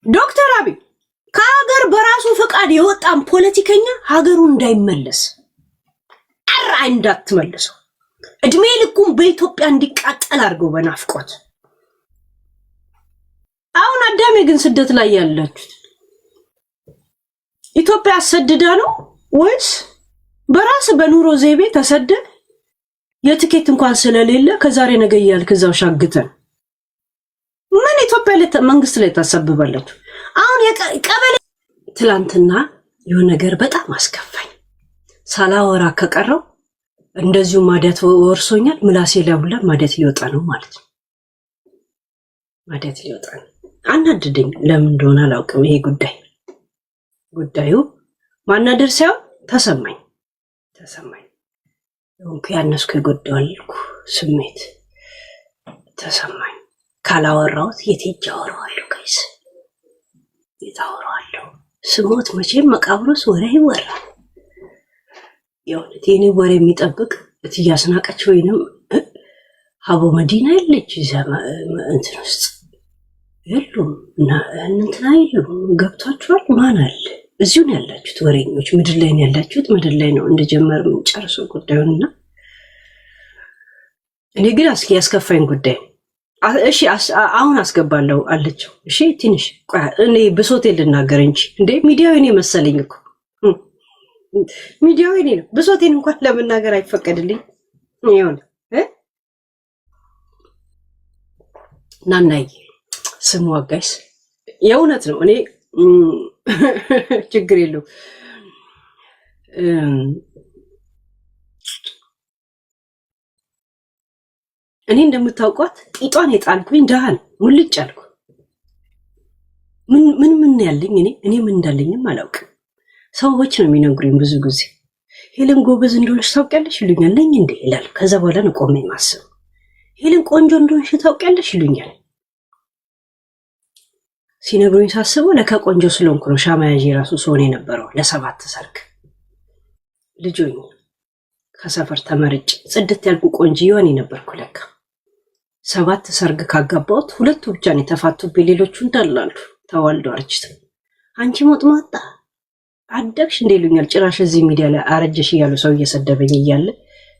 ዶክተር አብይ ከሀገር በራሱ ፈቃድ የወጣን ፖለቲከኛ ሀገሩ እንዳይመለስ አራ እንዳትመለሰው እድሜ ልኩን በኢትዮጵያ እንዲቃጠል አድርገው በናፍቆት። አሁን አዳሜ ግን ስደት ላይ ያላችሁት ኢትዮጵያ አሰድዳ ነው ወይስ በራስ በኑሮ ዘይቤ ተሰደ የትኬት እንኳን ስለሌለ ከዛሬ ነገ ያልክ እዛው ሻግተን ምን ኢትዮጵያ መንግስት ላይ ታሰብባላችሁ? አሁን የቀበሌ ትላንትና የሆነ ነገር በጣም አስከፋኝ። ሳላወራ ከቀረው እንደዚሁ ማዲያት ወርሶኛል። ምላሴ ላይ ሁላ ማዲያት ሊወጣ ነው ማለት ነው። ማዲያት ሊወጣ ነው። አናድደኝ። ለምን እንደሆነ አላውቅም። ይሄ ጉዳዩ ማናደር ሳይሆን ተሰማኝ ያነስኩ የጎደዋልኩ ስሜት ተሰማኝ። ካላወራሁት የት ሄጄ አወራዋለሁ? ጋይስ የት አወራዋለሁ? ስሞት መቼም መቃብሩስ ወሬ ይወራል። የእውነት የኔ ወሬ የሚጠብቅ እትዬ አስናቀች ወይንም ሀቦ መዲና የለች እንትን ውስጥ የሉም እና እንትና የሉም። ገብቷችኋል? ማን አለ? እዚሁ ነው ያላችሁት ወሬኞች። ምድር ላይ ነው ያላችሁት። ምድር ላይ ነው እንደጀመር የምንጨርሰው ጉዳዩንና እኔ ግን ያስከፋኝ ጉዳይ እሺ አሁን አስገባለሁ አለችው። እሺ ትንሽ እኔ ብሶቴን ልናገር እንጂ እንዴ ሚዲያው እኔ መሰለኝ እኮ ሚዲያው እኔ ነው። ብሶቴን እንኳን ለመናገር አይፈቀድልኝ ይሁን ናናይ ስሙ አጋይስ የእውነት ነው። እኔ ችግር የለው እኔ እንደምታውቋት ቂጧን የጣልኩኝ ደሃን ሙልጭ አልኩ። ምን ያለኝ እኔ ምን እንዳለኝም አላውቅም። ሰዎች ነው የሚነግሩኝ ብዙ ጊዜ ሄለን ጎበዝ እንደሆነች ታውቂያለሽ ይሉኛል። ነኝ እንዴ ይላል። ከዛ በኋላ ነው ቆሜ ማሰብ። ሄለን ቆንጆ እንደሆነች ታውቂያለሽ ይሉኛል። ሲነግሩኝ ሳስበው ለካ ቆንጆ ስለሆንኩ ነው ሻማ ያዥ ራሱ ሰሆን የነበረው ለ7 ሰርግ ልጆኝ ከሰፈር ተመርጭ ጽድት ያልኩ ቆንጆ ይሆን የነበርኩ ለካ 7 ሰርግ ካጋባሁት 2 ብቻ ነው የተፋቱብኝ። ሌሎቹ እንዳላሉ ተዋልደው አርጅተው አንቺ ሞጥማጣ አደግሽ እንደ ይሉኛል። ጭራሽ እዚህ ሚዲያ ላይ አረጀሽ እያሉ ሰው እየሰደበኝ እያለ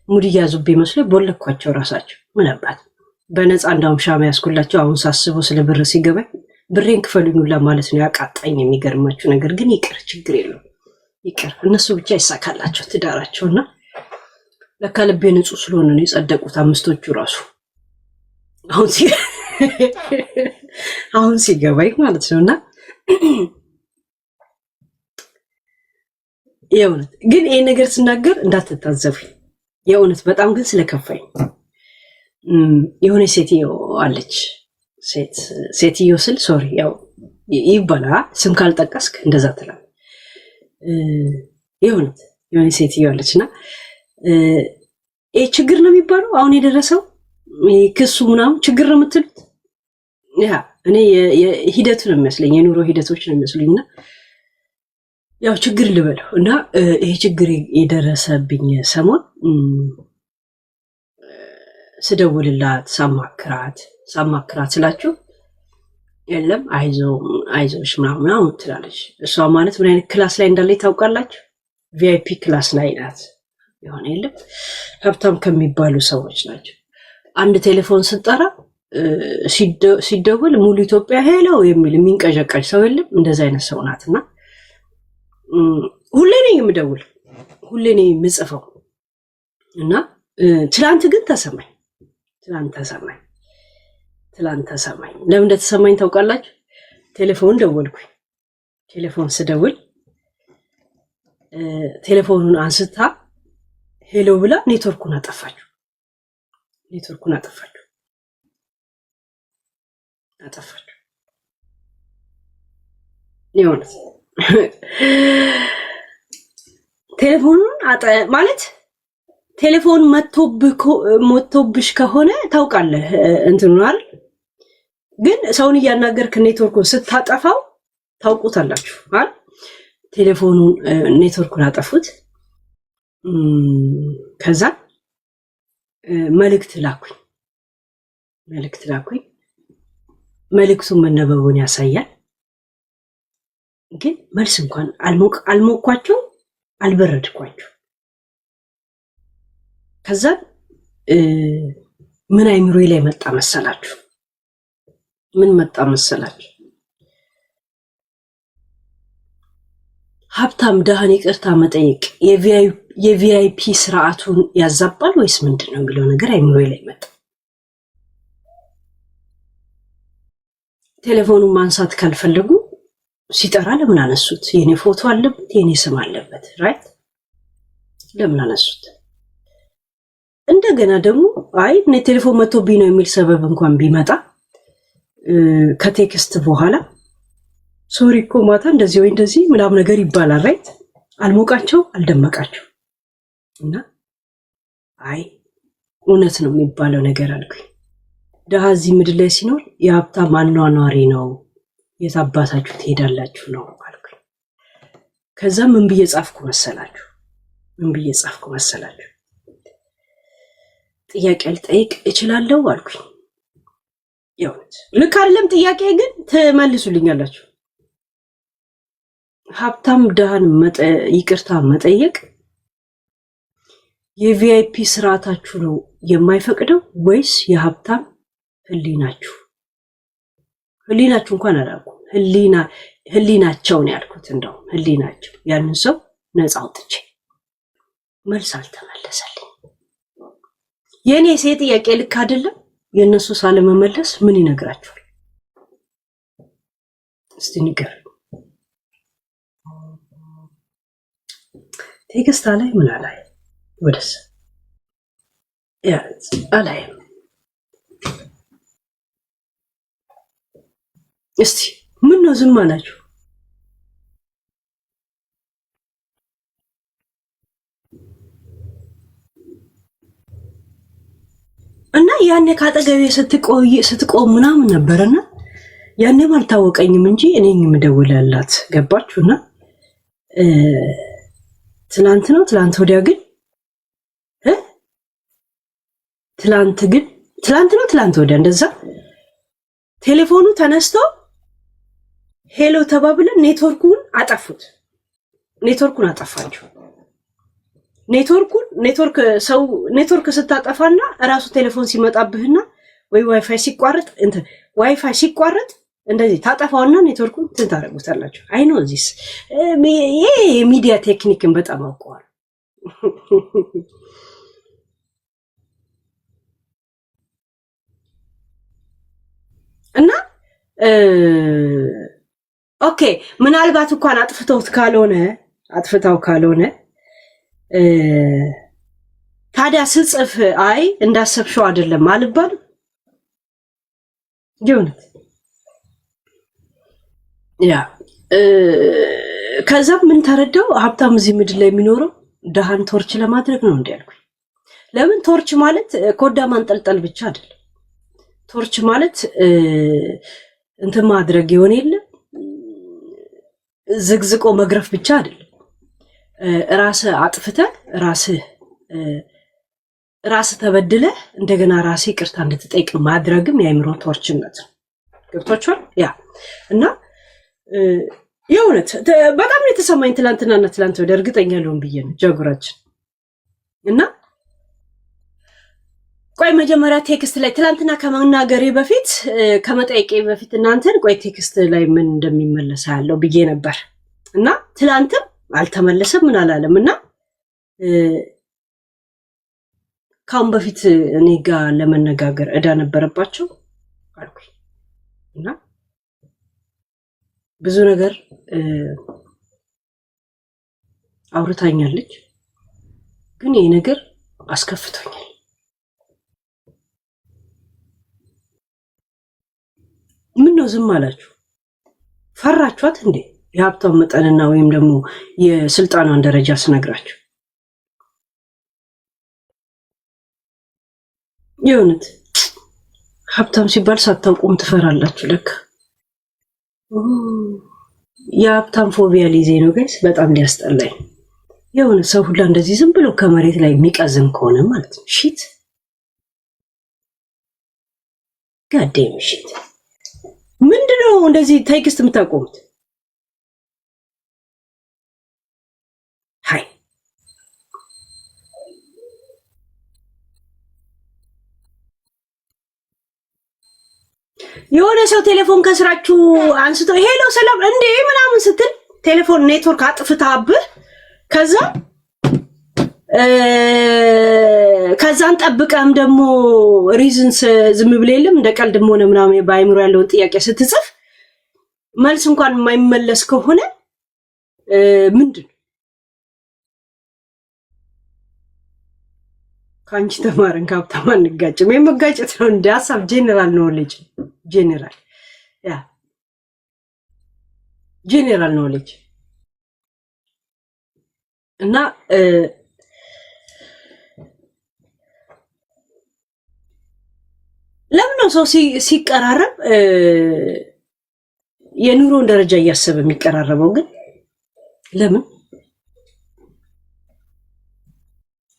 ሙድ እያዙብኝ መስሎኝ ቦለኳቸው ራሳቸው። ምን አባት በነፃ እንዳውም ሻማ ያስኩላቸው። አሁን ሳስበው ስለ ብር ሲገባኝ ብሬን ክፈሉኝ ሁላ ማለት ነው ያቃጣኝ። የሚገርማችሁ ነገር ግን ይቅር፣ ችግር የለውም ይቅር። እነሱ ብቻ ይሳካላቸው ትዳራቸውና ለካ ልቤ ንጹህ ስለሆነ ነው የጸደቁት 5ቶቹ ራሱ አሁን ሲገባኝ ማለት ነውና የእውነት ግን ይሄ ነገር ስናገር እንዳትታዘቡ የእውነት በጣም ግን ስለከፋኝ የሆነ ሴትዮ አለች። ሴትዮ ስል ሶሪ ያው ይባላ ስም ካልጠቀስክ እንደዛ ትላል። የእውነት የሆነ ሴትዮ አለችና ይሄ ችግር ነው የሚባለው አሁን የደረሰው ክሱ ምናምን ችግር ነው የምትሉት። ያ እኔ ሂደቱ ነው የሚመስለኝ የኑሮ ሂደቶች ነው የሚመስሉኝና ያው ችግር ልበለው እና ይሄ ችግር የደረሰብኝ ሰሞን ስደውልላት ሳማክራት ስላችሁ የለም አይዞሽ ምናምን ትላለች። እሷ ማለት ምን አይነት ክላስ ላይ እንዳለ ታውቃላችሁ? ቪአይፒ ክላስ ላይ ናት። የሆነ የለም ሀብታም ከሚባሉ ሰዎች ናቸው። አንድ ቴሌፎን ስጠራ ሲደውል ሙሉ ኢትዮጵያ ሄሎ የሚል የሚንቀዠቀዥ ሰው የለም። እንደዛ አይነት ሰው ናትና ሁሌ ነው የምደውል፣ ሁሌ ነው የምጽፈው እና ትላንት ግን ተሰማኝ። ለምን እንደተሰማኝ ታውቃላችሁ? ቴሌፎን ደወልኩኝ። ቴሌፎን ስደውል ቴሌፎኑን አንስታ ሄሎ ብላ ኔትወርኩን አጠፋችሁ። የሆነት ቴሌፎኑን ማለት ቴሌፎን መጥቶብሽ ከሆነ ታውቃለህ እንትኑ አይደል? ግን ሰውን እያናገርክ ኔትወርኩን ስታጠፋው ታውቁታላችሁ አይደል? ቴሌፎኑን ኔትወርኩን አጠፉት። ከዛ መልእክት ላኩኝ። መልእክቱን መነበቡን ያሳያል። ግን መልስ እንኳን አልሞኳቸው አልበረድኳቸው። ከዛ ምን አይምሮዬ ላይ መጣ መሰላችሁ? ምን መጣ መሰላችሁ? ሀብታም ድሃን ይቅርታ መጠየቅ የቪአይፒ ስርዓቱን ያዛባል ወይስ ምንድን ነው የሚለው ነገር አይምሮዬ ላይ መጣ። ቴሌፎኑን ማንሳት ካልፈለጉ ሲጠራ ለምን አነሱት? የኔ ፎቶ አለበት፣ የኔ ስም አለበት። ራይት ለምን አነሱት? እንደገና ደግሞ አይ እኔ ቴሌፎን መጥቶብኝ ነው የሚል ሰበብ እንኳን ቢመጣ ከቴክስት በኋላ ሶሪ እኮ ማታ እንደዚህ ወይ እንደዚህ ምናምን ነገር ይባላል። ራይት አልሞቃቸው አልደመቃቸው እና አይ እውነት ነው የሚባለው ነገር አልኩኝ። ድሃ እዚህ ምድር ላይ ሲኖር የሀብታም አኗኗሪ ነው፣ የት አባታችሁ ትሄዳላችሁ ነው አልኩኝ። ከዛ ምን ብዬ ጻፍኩ መሰላችሁ? ጥያቄ ልጠይቅ እችላለሁ አልኩኝ። ያው ልክ አይደለም ጥያቄ ግን ትመልሱልኛላችሁ። ሀብታም ድሃን ይቅርታ መጠየቅ የቪአይፒ ስርዓታችሁ ነው የማይፈቅደው ወይስ የሀብታም ህሊናችሁ? ህሊናችሁ እንኳን አላልኩም፣ ህሊናቸው ነው ያልኩት። እንደው ህሊናቸው ያንን ሰው ነፃ አውጥቼ መልስ አልተመለሰልኝ። የኔ ሴት ጥያቄ ልክ አይደለም፣ የነሱ ሳለመመለስ ምን ይነግራችኋል? እስቲ ንገር። ቴክስት ላይ ምን አላይ? ወደስ ያ አላይ። እስቲ ምን ነው ዝም አላችሁ? እና ያኔ ካጠገቤ ስትቆም ምናምን ነበርና ያኔም አልታወቀኝም እንጂ እኔም የምደውልላት ገባችሁና ትላንት ወዲያ ግን ትላንት ወዲያ እንደዛ ቴሌፎኑ ተነስቶ ሄሎ ተባብለን ኔትወርኩን አጠፋችሁ። ኔትወርክ ስታጠፋና እራሱ ቴሌፎን ሲመጣብህና ወይ ዋይፋይ ሲቋረጥ እንደዚህ ታጠፋውና ኔትወርኩን ታደርጉታላችሁ። አይ ኖ ዚስ ይሄ የሚዲያ ቴክኒክን በጣም አውቀዋል። እና ኦኬ ምናልባት እንኳን አጥፍተው ካልሆነ ታዲያ ስጽፍ አይ እንዳሰብሽው አይደለም አልባል ይሁንት ያ ከዛ ምን ተረዳው? ሀብታም እዚህ ምድር ላይ የሚኖረው ድሃን ቶርች ለማድረግ ነው እንዲያልኩኝ። ለምን ቶርች ማለት ኮዳ ማንጠልጠል ብቻ አይደለም። ቶርች ማለት እንትን ማድረግ ይሆን የለ ዝግዝቆ መግረፍ ብቻ አይደለም። ራስህ አጥፍተህ ራስህ ተበድለህ እንደገና ራስህ ይቅርታ እንድትጠይቅ ማድረግም የአእምሮ ቶርችነት ነው። ገብቷችኋል? ያ እና የእውነት በጣም የተሰማኝ ትላንትና ወደ እርግጠኛ ልሆን ብዬ ነው ጀጉራችን እና ቆይ መጀመሪያ ቴክስት ላይ ትላንትና ከመናገሬ በፊት ከመጠየቄ በፊት እናንተን ቆይ ቴክስት ላይ ምን እንደሚመለስ ያለው ብዬ ነበር እና ትላንትም አልተመለሰም ምን አላለም እና ካሁን በፊት እኔ ጋር ለመነጋገር እዳ ነበረባቸው አልኩኝ እና ብዙ ነገር አውርታኛለች፣ ግን ይሄ ነገር አስከፍቶኛል። ምን ነው ዝም አላችሁ? ፈራችኋት እንዴ? የሀብታም መጠንና ወይም ደግሞ የስልጣኗን ደረጃ ስነግራችሁ የእውነት ሀብታም ሲባል ሳታውቁም ትፈራላችሁ። ለካ የሀብታም ፎቢያ ሊዜ ነው ጋይስ። በጣም ሊያስጠላኝ የሆነ ሰው ሁላ እንደዚህ ዝም ብሎ ከመሬት ላይ የሚቀዝም ከሆነ ማለት ነው። ሺት ጋዴም ሺት ምንድነው እንደዚህ ቴክስት የምታቆሙት? የሆነ ሰው ቴሌፎን ከስራችሁ አንስቶ ሄሎ ሰላም እንዴ ምናምን ስትል ቴሌፎን ኔትወርክ አጥፍታብህ ከዛን ጠብቀህም ደግሞ ሪዝንስ ዝም ብለህ የለም እንደ ቀልድም ሆነ ምናምን በአይምሮ ያለውን ጥያቄ ስትጽፍ መልስ እንኳን የማይመለስ ከሆነ ምንድን ካንቺ ተማረን ካብታማ እንጋጭም የመጋጨት ነው እንደ ሐሳብ ጄኔራል ኖሌጅ ጄኔራል ኖሌጅ እና ለምን ነው ሰው ሲቀራረብ የኑሮን ደረጃ እያሰበ የሚቀራረበው? ግን ለምን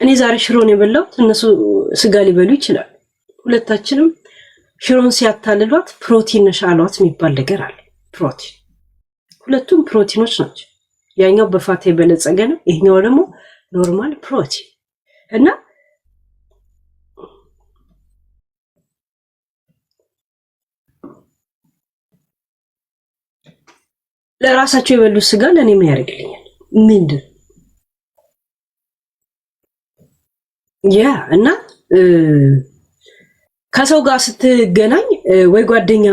እኔ ዛሬ ሽሮን የበላሁት እነሱ ስጋ ሊበሉ ይችላል። ሁለታችንም ሽሮን ሲያታልሏት ፕሮቲን ነሽ አሏት የሚባል ነገር አለ። ፕሮቲን ሁለቱም ፕሮቲኖች ናቸው። ያኛው በፋት የበለጸገ ነው፣ ይሄኛው ደግሞ ኖርማል ፕሮቲን እና ለራሳቸው የበሉት ስጋ ለኔ ምን ያደርግልኛል? ምንድን ያ እና ከሰው ጋር ስትገናኝ ወይ ጓደኛ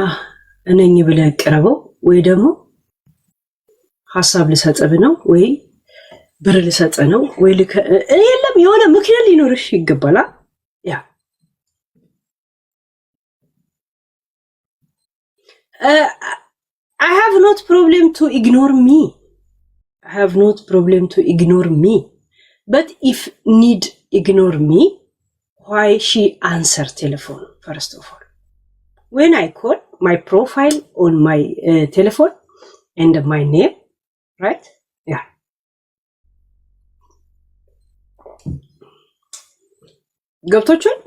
ነኝ ብለህ ቀርበው ወይ ደግሞ ሐሳብ ልሰጥብ ነው ወይ ብር ልሰጥ ነው ወይ የለም የሆነ ምክንያት ሊኖርሽ ይገባል። ያ I have not problem to ignore me. I have not problem to ignore me. But if need ignore me, why she answer telephone first of all? When I call my profile on my telephone and my name, right? Yeah. ገብቶቹን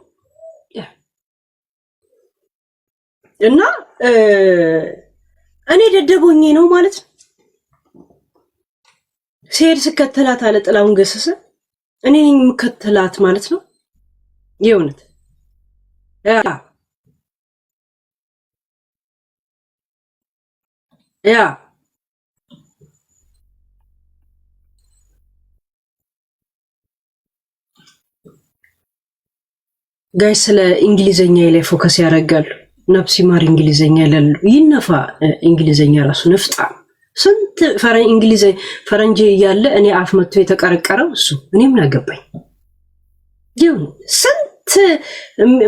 ያ እና እኔ ደደቦኝ ነው ማለት ነው። ሴድ ስከተላት አለ ጥላውን ገሰሰ እኔ ነኝ የምከተላት ማለት ነው። የእውነት ያ ጋይ ስለ እንግሊዘኛ ላይ ፎከስ ያደርጋሉ። ነፍሲ ማር እንግሊዘኛ ይላሉ። ይነፋ እንግሊዘኛ ራሱ ነፍጣ ስንት ፈረንጅ እያለ እኔ አፍ መጥቶ የተቀረቀረው እሱ እኔ ምን አገባኝ? ይሁን ስንት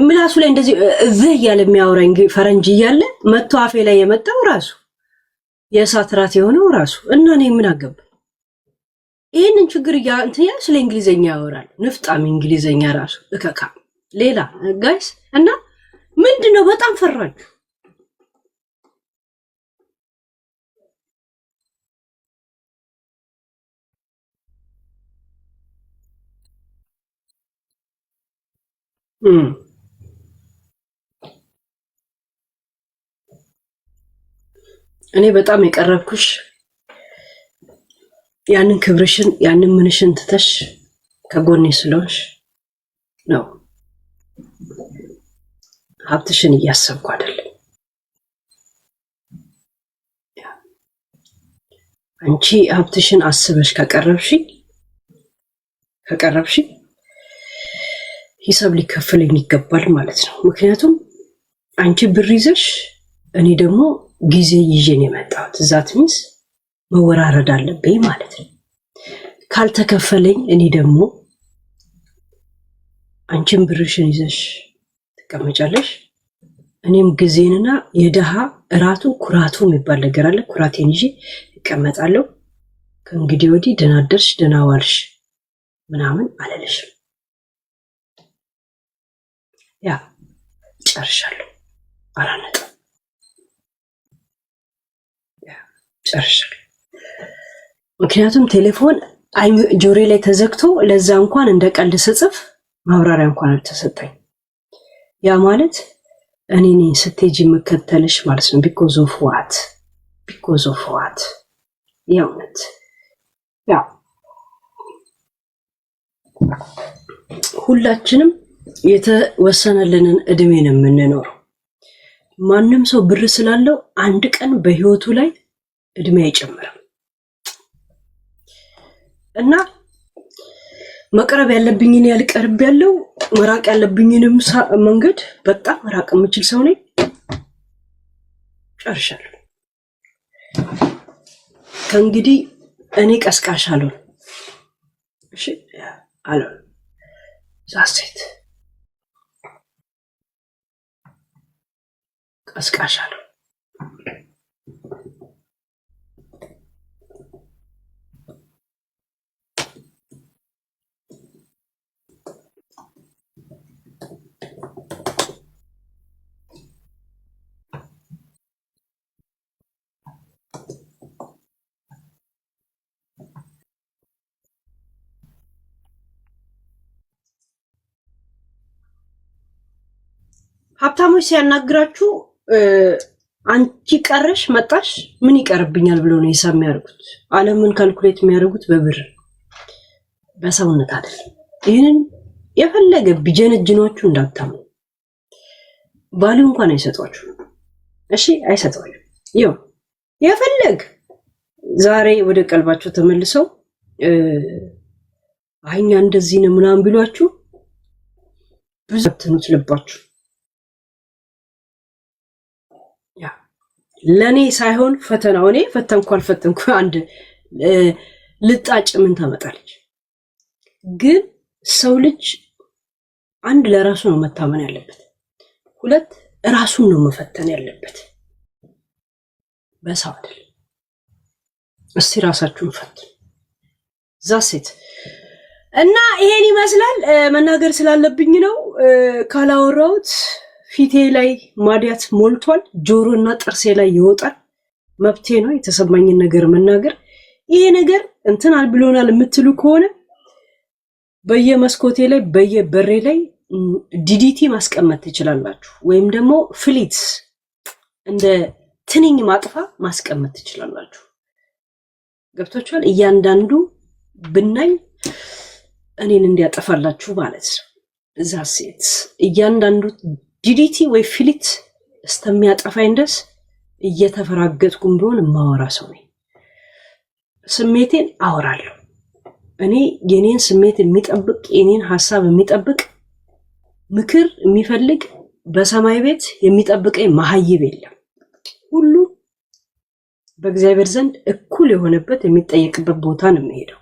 ምላሱ ላይ እንደዚህ እያለ የሚያወራኝ ፈረንጅ እያለ መጥቶ አፌ ላይ የመጣው ራሱ የእሳት ራት የሆነው ራሱ እና እኔ ምን አገባኝ? ይሄንን ችግር እንትን ያ ስለ እንግሊዘኛ ያወራል። ነፍጣም እንግሊዘኛ ራሱ እከካ ሌላ ጋይስ እና ምንድነው በጣም ፈራችሁ? እኔ በጣም የቀረብኩሽ ያንን ክብርሽን ያንን ምንሽን ትተሽ ከጎኔ ስለሆንሽ ነው። ሀብትሽን እያሰብኩ አይደለም። አንቺ ሀብትሽን አስበሽ ከቀረብሽ ሂሳብ ሊከፈለኝ ይገባል ማለት ነው። ምክንያቱም አንቺ ብር ይዘሽ እኔ ደግሞ ጊዜ ይዤ ነው የመጣሁት። ዛት ሚንስ መወራረድ አለብኝ ማለት ነው። ካልተከፈለኝ እኔ ደግሞ አንቺን ብርሽን ይዘሽ ትቀመጫለሽ፣ እኔም ጊዜንና የደሃ እራቱ ኩራቱ የሚባል ነገር አለ። ኩራቴን ይዤ እቀመጣለሁ። ከእንግዲህ ወዲህ ደህና አደርሽ ደህና ዋልሽ ምናምን አልልሽም። ያ ጨርሻለሁ። አራነጥ ያ ጨርሻለሁ። ምክንያቱም ቴሌፎን ጆሬ ላይ ተዘግቶ ለዛ እንኳን እንደ ቀልድ ስጽፍ ማብራሪያ እንኳን አልተሰጠኝ። ያ ማለት እኔ ነኝ ስትሄጂ የምከተልሽ ማለት ነው። ቢኮዝ ኦፍ ዋት የእውነት ያ ሁላችንም የተወሰነልንን እድሜ ነው የምንኖረው። ማንም ሰው ብር ስላለው አንድ ቀን በህይወቱ ላይ እድሜ አይጨምርም እና መቅረብ ያለብኝን ያልቀርብ ያለው መራቅ ያለብኝንም መንገድ በጣም መራቅ የምችል ሰው ነኝ ጨርሻለሁ ከእንግዲህ እኔ ቀስቃሽ አልሆን እሺ አልሆን ዛሴት ቀስቃሽ አልሆን ሀብታሞች ሲያናግራችሁ አንቺ ቀረሽ መጣሽ ምን ይቀርብኛል ብሎ ነው ሂሳብ የሚያደርጉት ዓለምን ካልኩሌት የሚያደርጉት በብር በሰውነት አይደለም ይሄንን የፈለገ ቢጀነጅኗችሁ እንዳታምኑ ባሉ እንኳን አይሰጧችሁ እሺ አይሰጧችሁ ይው የፈለገ ዛሬ ወደ ቀልባችሁ ተመልሰው አይኛ እንደዚህ ነው ምናምን ቢሏችሁ ብዙ ትኑት ልባችሁ ለኔ ሳይሆን ፈተናው እኔ ፈተንኩ አልፈተንኩ አንድ ልጣጭ ምን ታመጣለች ግን ሰው ልጅ አንድ ለራሱ ነው መታመን ያለበት ሁለት ራሱን ነው መፈተን ያለበት በሰው አይደል እስቲ ራሳችሁን ፈትኑ ዛሴት እና ይሄን ይመስላል መናገር ስላለብኝ ነው ካላወራውት ፊቴ ላይ ማዲያት ሞልቷል ጆሮና ጥርሴ ላይ ይወጣል መብቴ ነው የተሰማኝን ነገር መናገር ይሄ ነገር እንትን አልብሎናል የምትሉ ከሆነ በየመስኮቴ ላይ በየበሬ ላይ ዲዲቲ ማስቀመጥ ትችላላችሁ ወይም ደግሞ ፍሊት እንደ ትንኝ ማጥፋ ማስቀመጥ ትችላላችሁ ገብታችኋል እያንዳንዱ ብናኝ እኔን እንዲያጠፋላችሁ ማለት ነው ዛሴት እያንዳንዱ ዲዲቲ ወይ ፍሊት እስተሚያጠፋኝ ድረስ እየተፈራገጥኩም ቢሆን ማወራ ሰው ነኝ ስሜቴን አወራለሁ እኔ የኔን ስሜት የሚጠብቅ የኔን ሐሳብ የሚጠብቅ ምክር የሚፈልግ በሰማይ ቤት የሚጠብቀኝ መሐይብ የለም ሁሉ በእግዚአብሔር ዘንድ እኩል የሆነበት የሚጠየቅበት ቦታ ነው የሚሄደው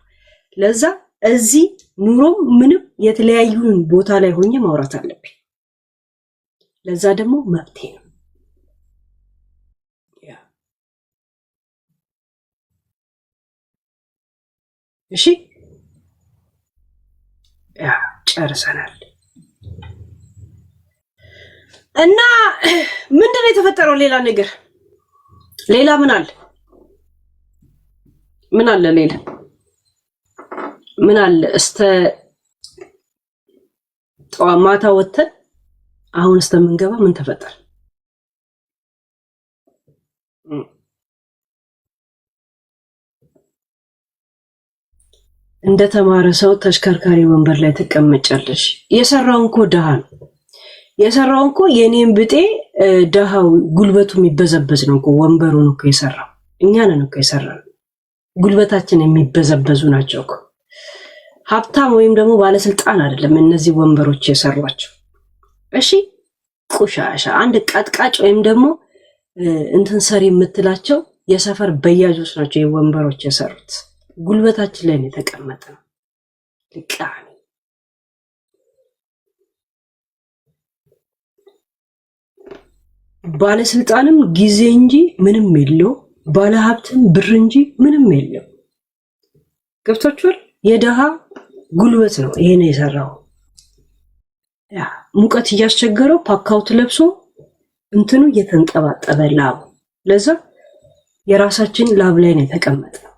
ለዛ እዚህ ኑሮም ምንም የተለያዩን ቦታ ላይ ሆኜ ማውራት አለብኝ ለዛ ደግሞ መብቴ ነው እሺ ጨርሰናል እና ምንድነው የተፈጠረው ሌላ ነገር ሌላ ምን አለ ሌላ ምን አለ ማታ ወተን አሁን እስተምንገባ ምን ተፈጠረ እንደ ተማረ ሰው ተሽከርካሪ ወንበር ላይ ተቀመጫለሽ የሰራውን ኮ ደሃ ነው የሰራውን ኮ የኔን ብጤ ደሃው ጉልበቱ የሚበዘበዝ ነው ኮ ወንበሩን ኮ የሰራው እኛ ነን ኮ የሰራው ጉልበታችን የሚበዘበዙ ናቸው ኮ ሀብታም ወይም ደግሞ ባለስልጣን አይደለም እነዚህ ወንበሮች የሰሯቸው እሺ ቆሻሻ አንድ ቀጥቃጭ ወይም ደግሞ እንትን ሰሪ የምትላቸው የሰፈር በያጆች ናቸው የወንበሮች የሰሩት ጉልበታችን ላይ ነው የተቀመጠው ልቃኒ ባለስልጣንም ጊዜ እንጂ ምንም የለው ባለሀብትም ብር እንጂ ምንም የለው ገብታችኋል የደሃ ጉልበት ነው ይሄ ነው የሰራው ሙቀት እያስቸገረው ፓካውት ለብሶ እንትኑ እየተንጠባጠበ ላብ ለዛ የራሳችን ላብ ላይ ነው የተቀመጠው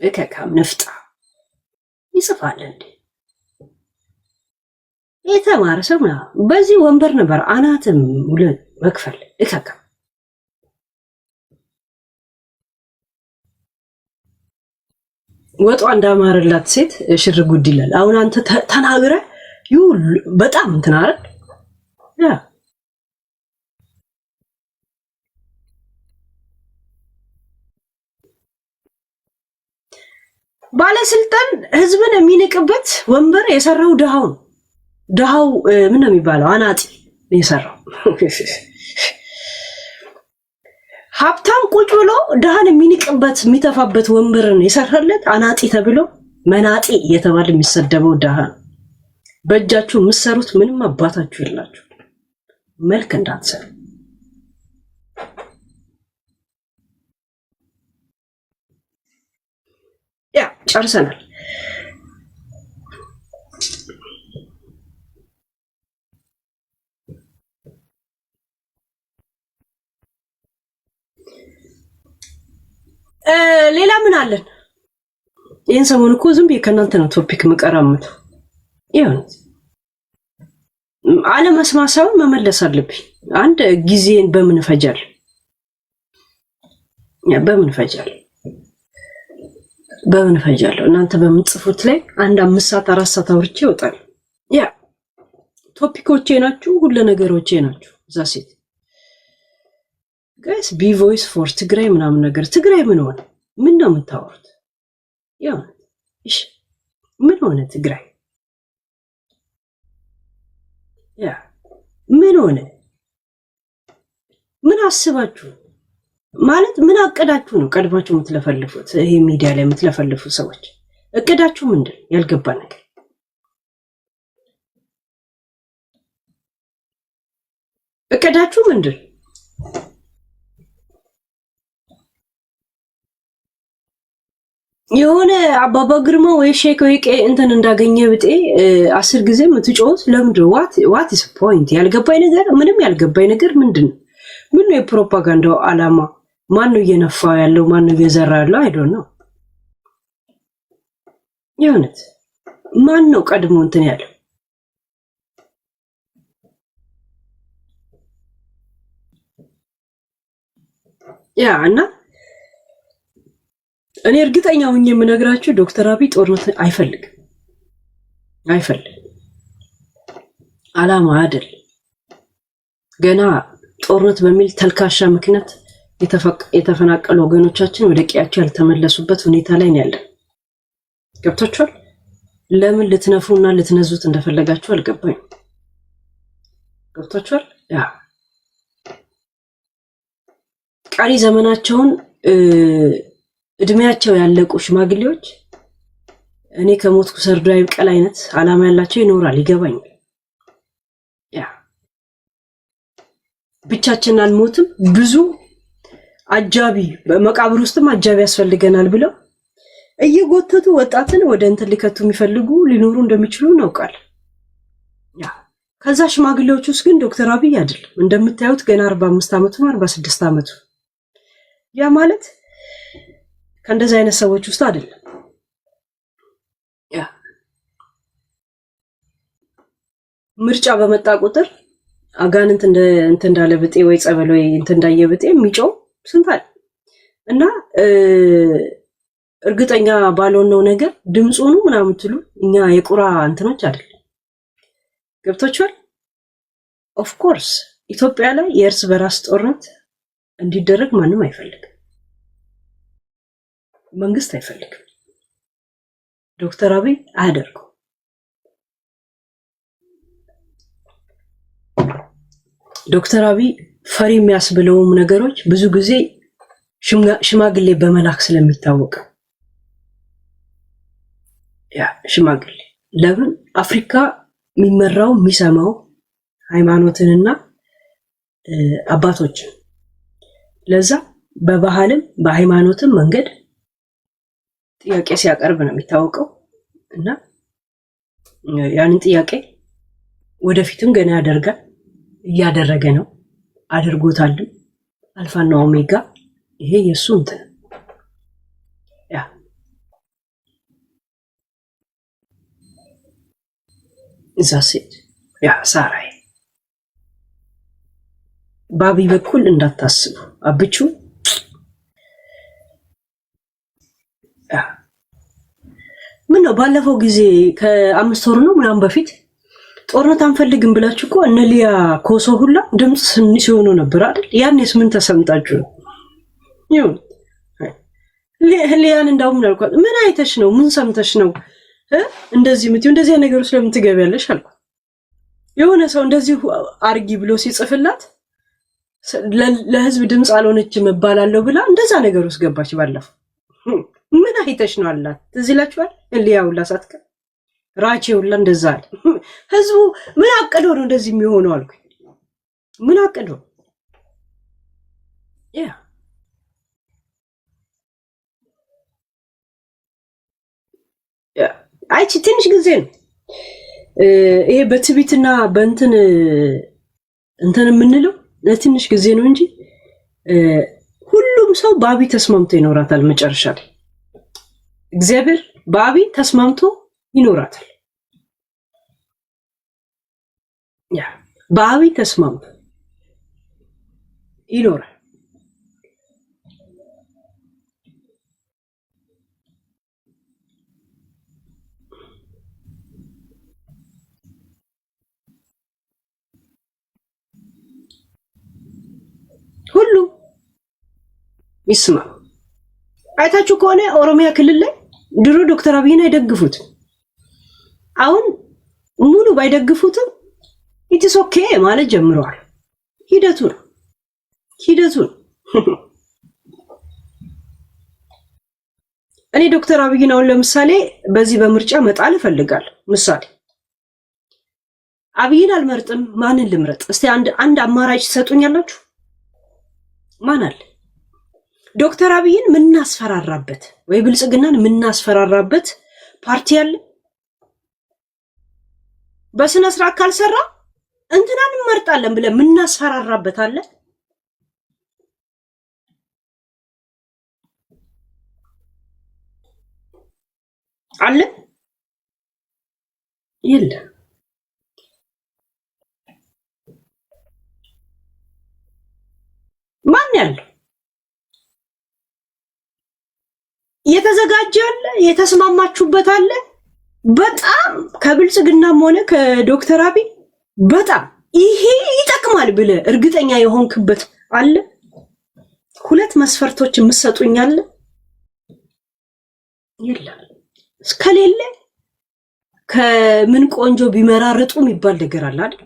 እከካም ነፍጣ ይጽፋል እንዴ የተማረ ሰው ነው በዚህ ወንበር ነበር አናትም ሁለት መክፈል እከካ ወጣ እንዳማረላት ሴት ሽር ጉድ ይላል አሁን አንተ ተናግረ በጣም እንትን አይደል ባለስልጣን ህዝብን የሚንቅበት ወንበር የሰራው ድሃው ምን ነው የሚባለው አናጢ የሰራው። ሀብታም ቁጭ ብሎ ድሃን የሚንቅበት የሚተፋበት ወንበርን የሰራለት አናጢ ተብሎ መናጢ የተባለ የሚሰደበው ድሃ። በእጃችሁ የምትሰሩት ምንም አባታችሁ የላችሁ። መልክ እንዳትሰሩ። ያ ጨርሰናል። ሌላ ምን አለን? ይህን ሰሞን እኮ ዝም ብዬ ከእናንተ ነው ቶፒክ መቀራመቱ። ይሁን አለመስማት ሳይሆን መመለስ አለብኝ። አንድ ጊዜን በምን ፈጃል? በምን ፈጃለሁ? እናንተ በምትጽፉት ላይ አንድ 5 ሰዓት 4 ሰዓት አውርቼ ይወጣል። ያ ቶፒኮቼ ናችሁ፣ ሁሉ ነገሮቼ ናችሁ። እዛ ሴት ጋይስ ቢ ቮይስ ፎር ትግራይ ምናምን ነገር። ትግራይ ምን ሆነ? ምን ነው የምታወሩት? ያ እሺ ምን ሆነ ትግራይ? ያ ምን ሆነ? ምን አስባችሁ ማለት ምን አቀዳችሁ ነው ቀድማችሁ የምትለፈልፉት? ይሄ ሚዲያ ላይ የምትለፈልፉ ሰዎች እቅዳችሁ ምንድን? ያልገባ ነገር እቅዳችሁ ምንድን? የሆነ አባባ ግርማ ወይ ሼክ ወይ እንትን እንዳገኘ ብጤ 10 ጊዜ የምትጮት ለምንድን? ዋት ኢስ ፖይንት? ያልገባኝ ነገር ምንም ያልገባኝ ነገር ምንድን ነው? ምን ነው የፕሮፓጋንዳው ዓላማ? ማን ነው እየነፋ ያለው? ማን ነው እየዘራ ያለው? አይ ዶንት ኖ። የእውነት ማን ነው ቀድሞ እንትን ያለው? ያ እና እኔ እርግጠኛ ሆኜ የምነግራችሁ ዶክተር አብይ ጦርነት አይፈልግም። ዓላማ አይደል። ገና ጦርነት በሚል ተልካሻ ምክንያት የተፈናቀሉ ወገኖቻችን ወደ ቀያቸው ያልተመለሱበት ሁኔታ ላይ ነው ያለን። ገብቷችኋል? ለምን ልትነፉና ልትነዙት እንደፈለጋችሁ አልገባኝም። ገብቷችኋል? ያ ቀሪ ዘመናቸውን እድሜያቸው ያለቁ ሽማግሌዎች እኔ ከሞትኩ ሰርዶ አይብቀል አይነት ዓላማ ያላቸው ይኖራል። ይገባኛል። ያ ብቻችን አልሞትም፣ ብዙ አጃቢ በመቃብር ውስጥም አጃቢ ያስፈልገናል ብለው እየጎተቱ ወጣትን ወደ እንትን ሊከቱ የሚፈልጉ ሊኖሩ እንደሚችሉ እናውቃለን። ያ ከዛ ሽማግሌዎች ውስጥ ግን ዶክተር አብይ አይደለም። እንደምታዩት ገና 45 ዓመቱ ነው፣ 46 ዓመቱ። ያ ማለት ከእንደዚህ አይነት ሰዎች ውስጥ አይደለም። ያ ምርጫ በመጣ ቁጥር አጋንንት እንትን እንዳለ ብጤ ወይ ጸበል ወይ እንትን እንዳየ ብጤ የሚጮው ስንት አለ እና እርግጠኛ ባልሆነው ነገር ድምፁኑ ምናምን ትሉ እኛ የቁራ እንትኖች አይደለም። ገብቶቻል? ኦፍ ኮርስ ኢትዮጵያ ላይ የእርስ በራስ ጦርነት እንዲደረግ ማንም አይፈልግም። መንግስት አይፈልግም። ዶክተር አብይ አያደርገው። ዶክተር አብይ ፈሪ የሚያስብለውም ነገሮች ብዙ ጊዜ ሽማግሌ በመላክ ስለሚታወቅ ያ ሽማግሌ ለምን አፍሪካ የሚመራው የሚሰማው ሃይማኖትንና አባቶችን ለዛ በባህልም በሃይማኖትም መንገድ ጥያቄ ሲያቀርብ ነው የሚታወቀው እና ያንን ጥያቄ ወደፊትም ገና ያደርጋል፣ እያደረገ ነው፣ አድርጎታልም። አልፋና ኦሜጋ ይሄ የሱ እንትን ያ እዛ ሴት ያ ሳራይ ባቢ በኩል እንዳታስቡ አብቹ ምን ነው ባለፈው ጊዜ ከ5 ወር ነው ምናምን በፊት ጦርነት አንፈልግም ብላችሁ እኮ እነ ሊያ ኮሶ ሁላ ድምጽ ሲሆኑ ነበር አይደል? ያኔስ ምን ተሰምጣችሁ ነው? ይሁን ሊያን እንዳውም አልኳት ምን አይተሽ ነው ምን ሰምተሽ ነው እንደዚህ ምትዩ እንደዚህ ነገር ውስጥ ለምን ትገቢያለሽ አልኳት። የሆነ ሰው እንደዚህ አርጊ ብሎ ሲጽፍላት ለህዝብ ድምጽ አልሆነችም እባላለሁ ብላ እንደዛ ነገር ውስጥ ገባች። ባለፈው ምን አይተሽ ነው አላት። ትዝ ይላችኋል? ሊያውላ ሳትከ ራቼውላ እንደዛ አለ። ህዝቡ ምን አቅዶ ነው እንደዚህ የሚሆነው አልኩኝ። ምን አቅዶ ያ አይቺ ትንሽ ጊዜ ነው ይሄ በትቢትና በእንትን የምንለው ለትንሽ ጊዜ ነው እንጂ ሁሉም ሰው በአቢ ተስማምቶ ይኖራታል። መጨረሻ ላይ እግዚአብሔር በአቢ ተስማምቶ ይኖራታል። ያ በአቢ ተስማምቶ ይኖራል። ሁሉ ይስማ። አይታችሁ ከሆነ ኦሮሚያ ክልል ላይ ድሮ ዶክተር አብይን አይደግፉት፣ አሁን ሙሉ ባይደግፉትም ኢትስ ኦኬ ማለት ጀምረዋል። ሂደቱ ነው። እኔ ዶክተር አብይን አሁን ለምሳሌ በዚህ በምርጫ መጣል እፈልጋለሁ። ምሳሌ አብይን አልመርጥም፣ ማንን ልምረጥ? እስቲ አንድ አማራጭ ትሰጡኛላችሁ? ማን አለ? ዶክተር አብይን ምናስፈራራበት ወይ ብልጽግናን ምናስፈራራበት ፓርቲ አለ? በስነ ስርዓት ካልሰራ እንትናን እንመርጣለን ብለን ምናስፈራራበት አለ? አለ? የለም። ማን ያለው? የተዘጋጀ አለ? የተስማማችሁበት አለ? በጣም ከብልጽግናም ሆነ ከዶክተር አብይ በጣም ይሄ ይጠቅማል ብለ እርግጠኛ የሆንክበት አለ? ሁለት መስፈርቶች የምትሰጡኝ አለ? የለም። እስከሌለ ከምን ቆንጆ ቢመራርጡ የሚባል ነገር አለ አይደል?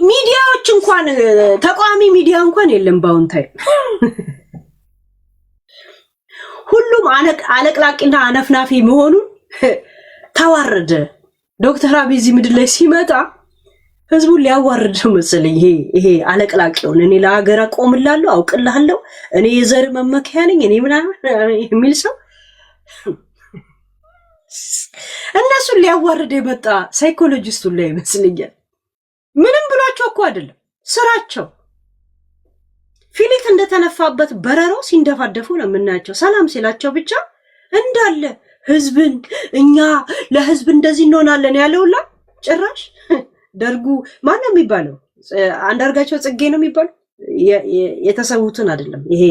ሚዲያዎች እንኳን ተቋሚ ሚዲያ እንኳን የለም ባሁን ታይም። ሁሉም አለቅላቂና አነፍናፊ መሆኑን ተዋረደ። ዶክተር አብይ እዚህ ምድር ላይ ሲመጣ ህዝቡን ሊያዋርድ ነው መሰለኝ። ይሄ አለቅላቂውን እኔ ለሀገር አቆምላለሁ አውቅልሃለሁ እኔ የዘር መመኪያ ነኝ እኔ ምናምን የሚል ሰው እነሱን ሊያዋርድ የመጣ ሳይኮሎጂስቱን ላይ ይመስልኛል። ምንም ብሏቸው እኮ አይደለም ስራቸው። ፊሊት እንደተነፋበት በረሮ ሲንደፋደፉ ነው የምናያቸው። ሰላም ሲላቸው ብቻ እንዳለ ህዝብን እኛ ለህዝብ እንደዚህ እንሆናለን ያለውላ ጭራሽ ደርጉ ማን ነው የሚባለው? አንዳርጋቸው ጽጌ ነው የሚባለው። የተሰዉትን አይደለም ይሄ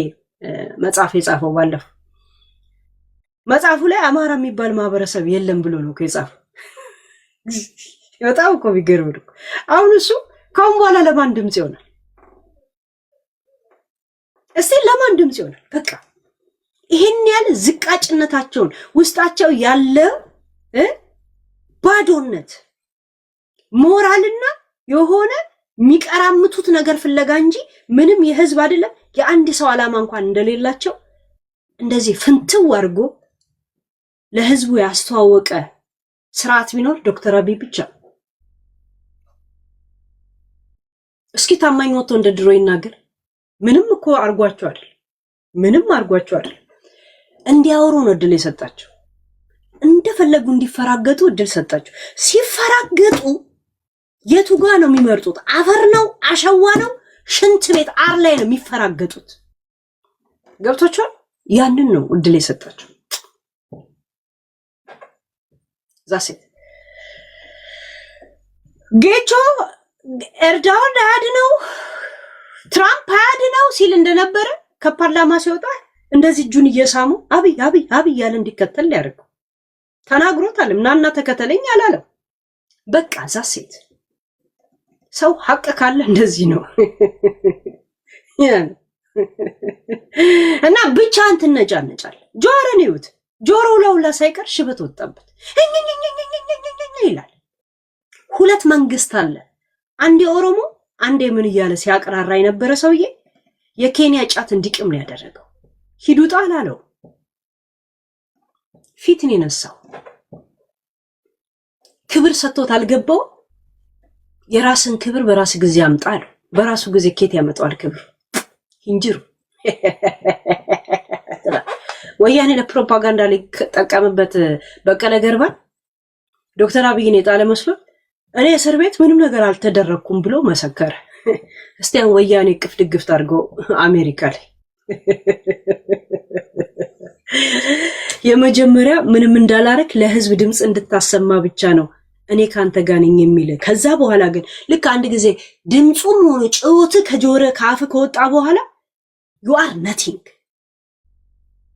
መጽሐፍ የጻፈው ባለፈው መጽሐፉ ላይ አማራ የሚባል ማህበረሰብ የለም ብሎ ነው የጻፈው። በጣም እኮ ቢገርም ነው። አሁን እሱ ካሁን በኋላ ለማን ድምጽ ይሆናል? እስቲ ለማን ድምጽ ይሆናል? በቃ ይሄን ያለ ዝቃጭነታቸውን ውስጣቸው ያለ ባዶነት ሞራልና የሆነ የሚቀራምቱት ነገር ፍለጋ እንጂ ምንም የህዝብ አይደለም የአንድ ሰው ዓላማ እንኳን እንደሌላቸው እንደዚህ ፍንትው አድርጎ ለህዝቡ ያስተዋወቀ ስርዓት ቢኖር ዶክተር አብይ ብቻ። እስኪ ታማኝ ወጥቶ እንደ ድሮ ይናገር። ምንም እኮ አርጓቸው አይደል? ምንም አርጓቸው አይደል? እንዲያወሩ ነው እድል የሰጣቸው። እንደፈለጉ እንዲፈራገጡ እድል ሰጣቸው። ሲፈራገጡ የቱ ጋር ነው የሚመርጡት? አፈር ነው? አሸዋ ነው? ሽንት ቤት አር ላይ ነው የሚፈራገጡት። ገብቶቻል? ያንን ነው እድል የሰጣቸው። ዛሴት ጌቾ ኤርዶዋን አያድነው ትራምፕ አያድነው ሲል እንደነበረ ከፓርላማ ሲወጣ እንደዚህ እጁን እየሳሙ አብይ አብይ አብይ ያለ እንዲከተል ያደርገው ተናግሮታል። ምናና ተከተለኝ አላለም። በቃ ዛሴት ሰው ሐቅ ካለ እንደዚህ ነው። እና ብቻህን ትነጫነጫለህ። ጆሮን ይዩት። ጆሮው ለውላ ሳይቀር ሽበት ወጣበት ይላል። ሁለት መንግስት አለ። አንዴ ኦሮሞ አንዴ ምን እያለ ሲያቀራራ የነበረ ሰውዬ የኬንያ ጫት እንዲቅም ነው ያደረገው። ሂዱጣ አላለው። ፊትን የነሳው ክብር ሰጥቶት አልገባው። የራስን ክብር በራስ ጊዜ አምጣል። በራሱ ጊዜ ኬት ያመጣዋል ክብር? እንጅሩ ወያኔ ለፕሮፓጋንዳ ላይ ተጠቀመበት። በቀለ ገርባን ዶክተር አብይን የጣለ መስሎ እኔ እስር ቤት ምንም ነገር አልተደረኩም ብሎ መሰከረ። እስቲ አሁን ወያኔ ቅፍ ድግፍት አድርገው አሜሪካ ላይ የመጀመሪያ ምንም እንዳላረክ ለህዝብ ድምጽ እንድታሰማ ብቻ ነው እኔ ካንተ ጋር ነኝ የሚል። ከዛ በኋላ ግን ልክ አንድ ጊዜ ድምጹም ሆነ ጭውት ከጆረ ካፍ ከወጣ በኋላ you are nothing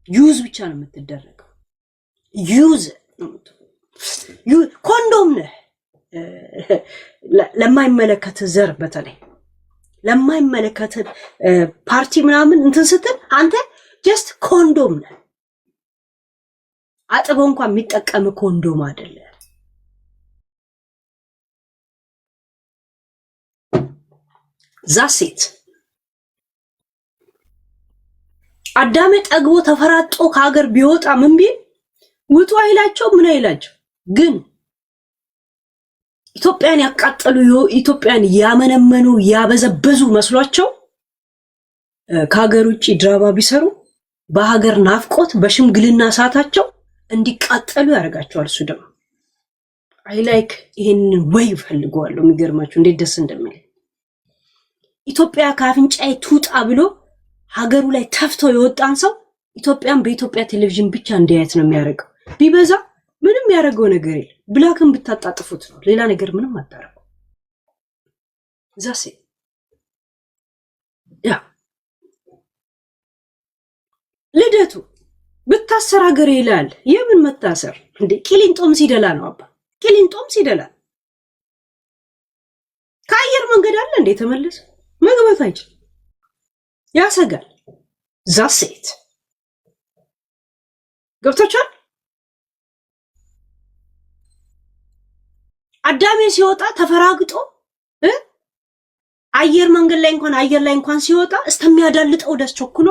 ዩዝ ብቻ ነው የምትደረገው። ዩዝ ኮንዶም ነህ ለማይመለከት ዘር፣ በተለይ ለማይመለከት ፓርቲ ምናምን እንትን ስትል አንተ ጀስት ኮንዶም ነህ። አጥቦ እንኳን የሚጠቀም ኮንዶም አይደለ። ዛሴት አዳሜ ጠግቦ ተፈራጦ ከሀገር ቢወጣ ምን ቢል ውጡ አይላቸው ምን አይላቸው። ግን ኢትዮጵያን ያቃጠሉ ኢትዮጵያን ያመነመኑ ያበዘበዙ መስሏቸው ከሀገር ውጪ ድራማ ቢሰሩ በሀገር ናፍቆት በሽምግልና ሰዓታቸው እንዲቃጠሉ ያደርጋቸዋል። እሱ ደግሞ አይ ላይክ ይሄንን ወይ ፈልገዋለሁ። የሚገርማችሁ እንዴት ደስ እንደሚል ኢትዮጵያ ካፍንጫዬ ትውጣ ብሎ ሀገሩ ላይ ተፍቶ የወጣን ሰው ኢትዮጵያን በኢትዮጵያ ቴሌቪዥን ብቻ እንዲያየት ነው የሚያደርገው። ቢበዛ ምንም ያደርገው ነገር የለም። ብላክን ብታጣጥፉት ነው፣ ሌላ ነገር ምንም አታረጉ። ዛሴ ያ ልደቱ ብታሰር ሀገር ይላል። የምን መታሰር እንዴ? ቂሊንጦም ሲደላ ነው አባ፣ ቂሊንጦም ሲደላ ከአየር መንገድ አለ እንዴ? ተመለሰ መግባት አይችል፣ ያሰጋል። ዛሴት ገብቶቻል። አዳሜ ሲወጣ ተፈራግጦ አየር መንገድ ላይ እንኳን ሲወጣ እስተሚያዳልጠው ደስ ቸኩሎ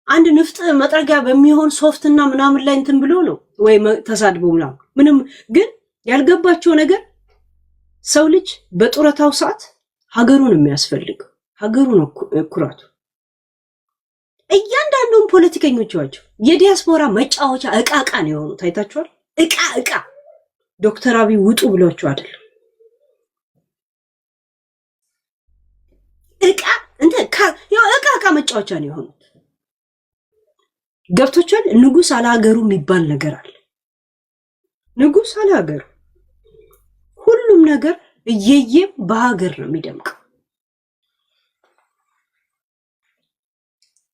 አንድ ንፍጥ መጥረጊያ በሚሆን ሶፍትና ምናምን ላይ እንትን ብሎ ነው ወይ ተሳድቦ ምንም። ግን ያልገባቸው ነገር ሰው ልጅ በጡረታው ሰዓት ሀገሩን የሚያስፈልገው ሀገሩ ነው ኩራቱ። እያንዳንዱን ፖለቲከኞቻቸው የዲያስፖራ መጫወቻ እቃ ነው የሆኑት። አይታችኋል? እቃ ዶክተር አብይ ውጡ ብሏቸው አይደለም። እቃ መጫወቻ ነው የሆኑት። ገብቶቻል። ንጉስ አለሀገሩ የሚባል ነገር አለ። ንጉስ አለሀገሩ ሁሉም ነገር እየየም በሀገር ነው የሚደምቀው።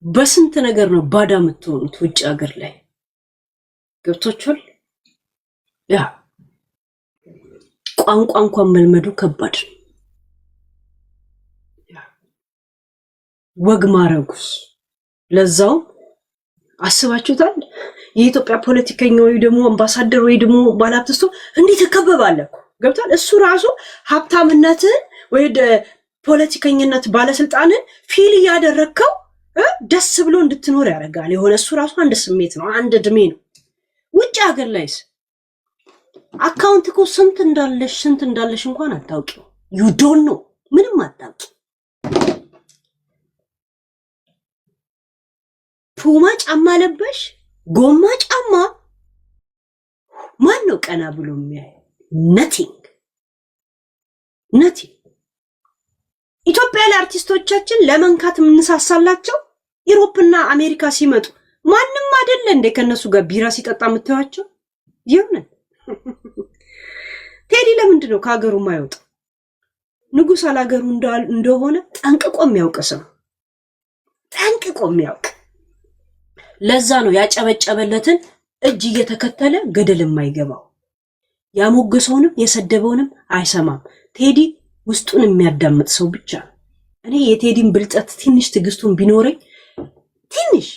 በስንት ነገር ነው ባዳ የምትሆኑት ውጭ ሀገር ላይ። ገብቶቻል። ያ ቋንቋ እንኳን መልመዱ ከባድ ነው። ወግ ማረጉስ ለዛው አስባችሁታል? የኢትዮጵያ ፖለቲከኛ ወይ ደግሞ አምባሳደር ወይ ደግሞ ባለሀብትስቶ እንዴት ተከበባለህ? ገብቷል። እሱ ራሱ ሀብታምነትን ወይ ፖለቲከኝነት ባለስልጣንን ፊል እያደረከው ደስ ብሎ እንድትኖር ያደርጋል። የሆነ እሱ ራሱ አንድ ስሜት ነው፣ አንድ እድሜ ነው። ውጭ ሀገር ላይስ አካውንት እኮ ስንት እንዳለሽ እንኳን አታውቂው። ዩ ዶንት ኖ፣ ምንም አታውቂ። ፑማ ጫማ ለበሽ፣ ጎማ ጫማ፣ ማን ነው ቀና ብሎ የሚያይ? ነቲንግ። ኢትዮጵያ ላይ አርቲስቶቻችን ለመንካት የምንሳሳላቸው ዩሮፕና አሜሪካ ሲመጡ ማንም አይደለ እንደ ከነሱ ጋር ቢራ ሲጠጣ የምታዩቸው? ይሁን ቴዲ ለምንድን ነው ከሀገሩ ማይወጣ? ንጉስ አላገሩ እንደሆነ ጠንቅቆ የሚያውቅ ሰው። ጠንቅቆ የሚያውቅ። ለዛ ነው ያጨበጨበለትን እጅ እየተከተለ ገደል የማይገባው። ያሞገሰውንም የሰደበውንም አይሰማም። ቴዲ ውስጡን የሚያዳምጥ ሰው ብቻ ነው። እኔ የቴዲን ብልጠት ትንሽ ትዕግስቱን ቢኖረኝ ትንሽ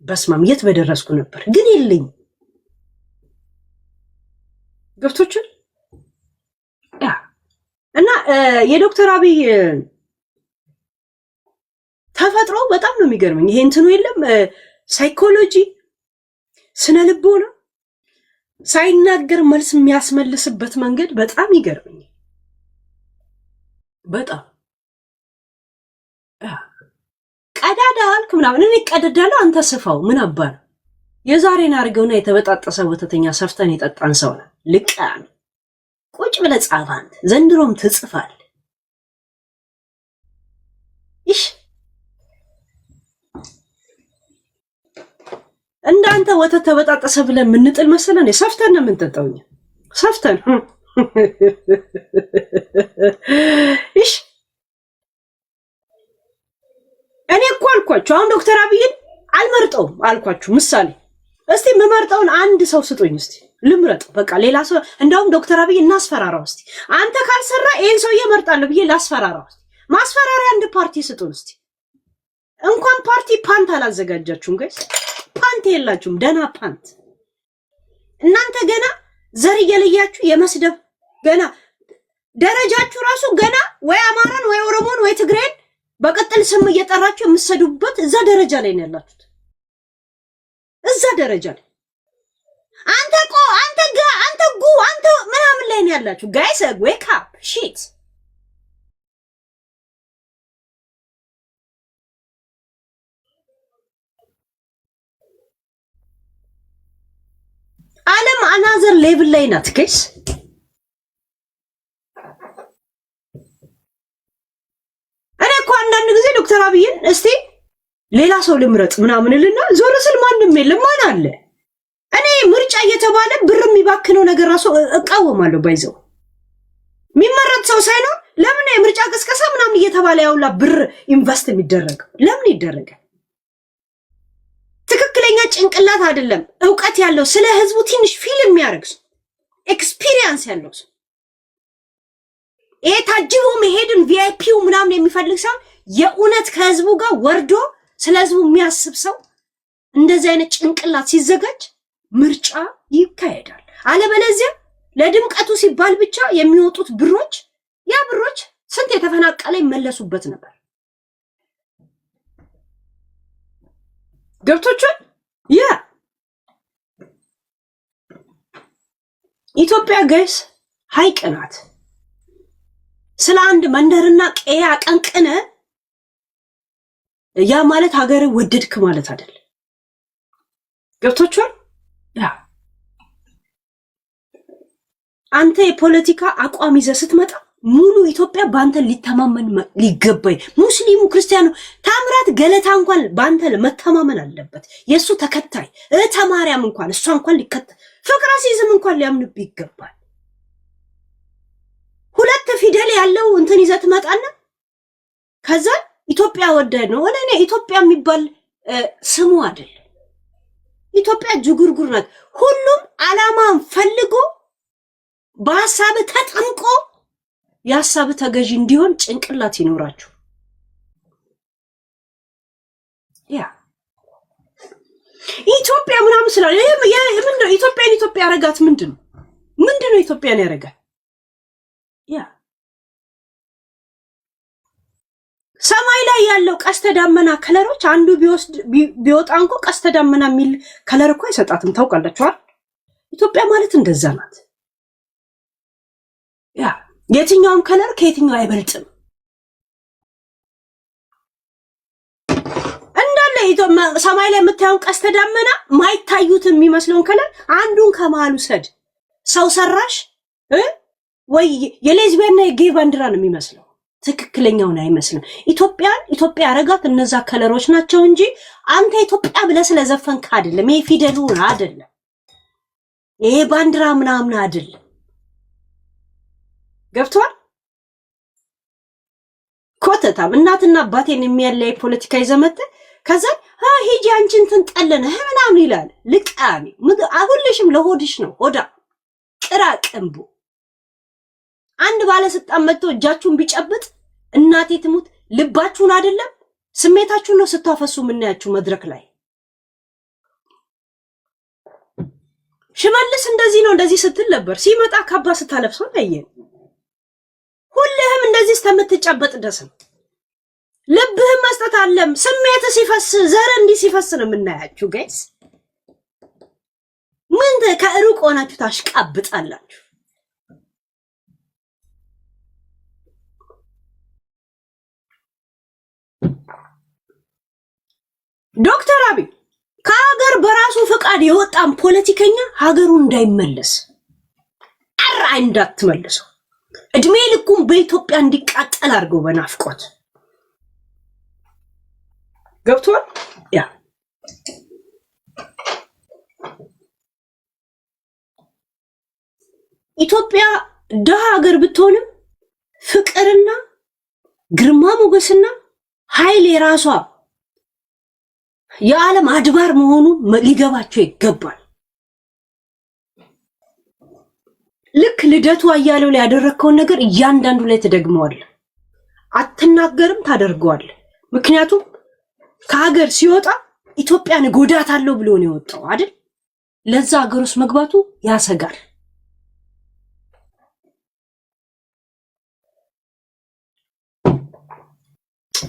በስማም የት በደረስኩ ነበር፣ ግን የለኝ። ገብቶችን እና የዶክተር አብይ ተፈጥሮ በጣም ነው የሚገርመኝ። ይሄ እንትኑ የለም ሳይኮሎጂ፣ ስነ ልቦና ሳይናገር መልስ የሚያስመልስበት መንገድ በጣም ይገርመኛል። በጣም ቀዳዳ አልክ ምናምን፣ እኔ ቀደዳለሁ አንተ ስፋው ምን አባል። የዛሬን አድርገውና የተበጣጠሰ ወተተኛ ሰፍተን የጠጣን ሰው ነው። ልቃን ቁጭ ብለህ ጻፍ አንተ፣ ዘንድሮም ትጽፋል። እሺ እንዳንተ ወተት ተበጣጠሰ ብለን ምንጥል መሰለን? ሰፍተን ነው የምንጠጣው እኛ ሰፍተን። እሺ እኔ እኮ አልኳችሁ አሁን ዶክተር አብይን አልመርጠውም አልኳችሁ። ምሳሌ እስቲ የምመርጠውን አንድ ሰው ስጡኝ እስቲ ልምረጥ። በቃ ሌላ ሰው እንዳውም ዶክተር አብይ እናስፈራራው እስቲ። አንተ ካልሰራ ይሄን ሰውዬ እመርጣለሁ ብዬ ላስፈራራው እስቲ። ማስፈራሪያ አንድ ፓርቲ ስጡን እስቲ። እንኳን ፓርቲ ፓንት አላዘጋጃችሁም ጋይስ። ፓንት የላችሁም፣ ደና ፓንት። እናንተ ገና ዘር እየለያችሁ የመስደብ ገና ደረጃችሁ ራሱ ገና ወይ አማራን ወይ ኦሮሞን ወይ ትግሬን በቅጥል ስም እየጠራችሁ የምትሰዱበት እዛ ደረጃ ላይ ነው ያላችሁት። እዛ ደረጃ ላይ አንተ ምናምን ላይ ነው ያላችሁ ጋይስ። ዌክ አፕ ሺት። ዓለም አናዘር ሌቭል ላይ ናት ጋይስ። እኔ እኮ አንዳንድ ጊዜ ዶክተር አብይን እስቲ ሌላ ሰው ልምረጥ ምናምን ልና ዞር ስል ማንም የለም። ማን አለ? እኔ ምርጫ እየተባለ ብር የሚባክነው ነገር ራሱ እቃወማለሁ። ባይዘው የሚመረጥ ሰው ሳይኖር ለምን የምርጫ ቅስቀሳ ምናምን እየተባለ ያውላ ብር ኢንቨስት የሚደረገው ለምን ይደረጋል? ትክክለኛ ጭንቅላት አይደለም እውቀት ያለው ስለ ህዝቡ ትንሽ ፊልም የሚያደርግ ሰው ኤክስፒሪየንስ ያለው ሰው ታጅቦ መሄድን ቪአይፒው ምናምን የሚፈልግ ሰው የእውነት ከህዝቡ ጋር ወርዶ ስለ ህዝቡ የሚያስብ ሰው እንደዚህ አይነት ጭንቅላት ሲዘጋጅ ምርጫ ይካሄዳል። አለበለዚያ ለድምቀቱ ሲባል ብቻ የሚወጡት ብሮች ያ ብሮች ስንት የተፈናቀለ ይመለሱበት ነበር። ገብቶቹን ያ ኢትዮጵያ ጋይስ ሀይቅ ናት። ስለ አንድ መንደርና ቀያ ቀንቅነ ያ ማለት ሀገር ወደድክ ማለት አይደለም። ገብቶቹን ያ አንተ የፖለቲካ አቋም ይዘህ ስትመጣ ሙሉ ኢትዮጵያ ባንተ ሊተማመን ሊገባይ። ሙስሊሙ ክርስቲያኑ ታምራት ገለታ እንኳን ባንተ መተማመን አለበት። የሱ ተከታይ ተማሪያም እንኳን እሷ እንኳን ሊከተል ፍቅረ ሲዝም እንኳን ሊያምንብ ይገባል። ሁለት ፊደል ያለው እንትን ይዘህ ትመጣና ከዛ ኢትዮጵያ ወደድ ነው። እኔ ኢትዮጵያ የሚባል ስሙ አይደለም። ኢትዮጵያ ጅጉርጉር ናት። ሁሉም ዓላማን ፈልጎ በሐሳብ ተጠምቆ የሐሳብ ተገዢ እንዲሆን ጭንቅላት ይኖራችሁ። ያ ኢትዮጵያ ምናምን ስላለ ምንድነው ኢትዮጵያን ኢትዮጵያ ያረጋት? ምንድነው ኢትዮጵያን ያረጋት? ያ ሰማይ ላይ ያለው ቀስተ ዳመና ከለሮች አንዱ ቢወጣ እንኳ ቀስተ ዳመና የሚል ከለር እኮ አይሰጣትም። ታውቃላችሁ አይደል? ኢትዮጵያ ማለት እንደዛ ናት። ያ የትኛውም ከለር ከየትኛው አይበልጥም። እንዳለ ሰማይ ላይ የምታየውን ቀስተ ዳመና ማይታዩት የሚመስለውን ከለር አንዱን ከመሃሉ ሰድ ሰው ሰራሽ ወይ የሌዝቢያንና የጌይ ባንዲራ ነው የሚመስለው። ትክክለኛውን አይመስልም። ኢትዮጵያ ያረጋት እነዛ ከለሮች ናቸው እንጂ አንተ ኢትዮጵያ ብለህ ስለዘፈንክ አይደለም። ይሄ ፊደሉ አይደለም። ይሄ ባንዲራ ምናምን አይደለም። ገብቷል? ኮተታም እናትና አባቴን የሚያለያይ ፖለቲካ ይዘመተ ከዛ ሂጂ አንቺ እንትን ጠለነ ምናምን ይላል። ልቃሚ ሁልሽም ለሆድሽ ነው። ሆዳ ቅራቅንቡ አንድ ባለስልጣን መጥቶ እጃችሁን ቢጨብጥ እናቴ ትሙት ልባችሁን አይደለም ስሜታችሁን ነው ስታፈሱ የምናያችሁ መድረክ ላይ። ሽመልስ እንደዚህ ነው እንደዚህ ስትል ነበር። ሲመጣ ካባ ስታለብሰው ታየን። ሁልህም እንደዚህ እስከምትጨበጥ ድረስ ነው። ልብህም መስጠት አለም። ስሜት ሲፈስ ዘር እንዲህ ሲፈስ ነው የምናያችሁ ጋይስ። ምን ከሩቅ ሆናችሁ ታሽቃብጣላችሁ? ዶክተር አብይ ከሀገር በራሱ ፈቃድ የወጣን ፖለቲከኛ ሀገሩ እንዳይመለስ አራ እንዳትመለሰው እድሜ ልኩን በኢትዮጵያ እንዲቃጠል አድርገው በናፍቆት ገብቷል። ያ ኢትዮጵያ ደሃ ሀገር ብትሆንም ፍቅርና ግርማ ሞገስና ኃይል የራሷ የዓለም አድባር መሆኑ ሊገባቸው ይገባል። ልክ ልደቱ አያሌው ላይ ያደረከውን ነገር እያንዳንዱ ላይ ተደግመዋል። አትናገርም ታደርገዋል። ምክንያቱም ከሀገር ሲወጣ ኢትዮጵያን ጎዳታለሁ ብሎ ነው የወጣው አይደል? ለዛ ሀገር ውስጥ መግባቱ ያሰጋል።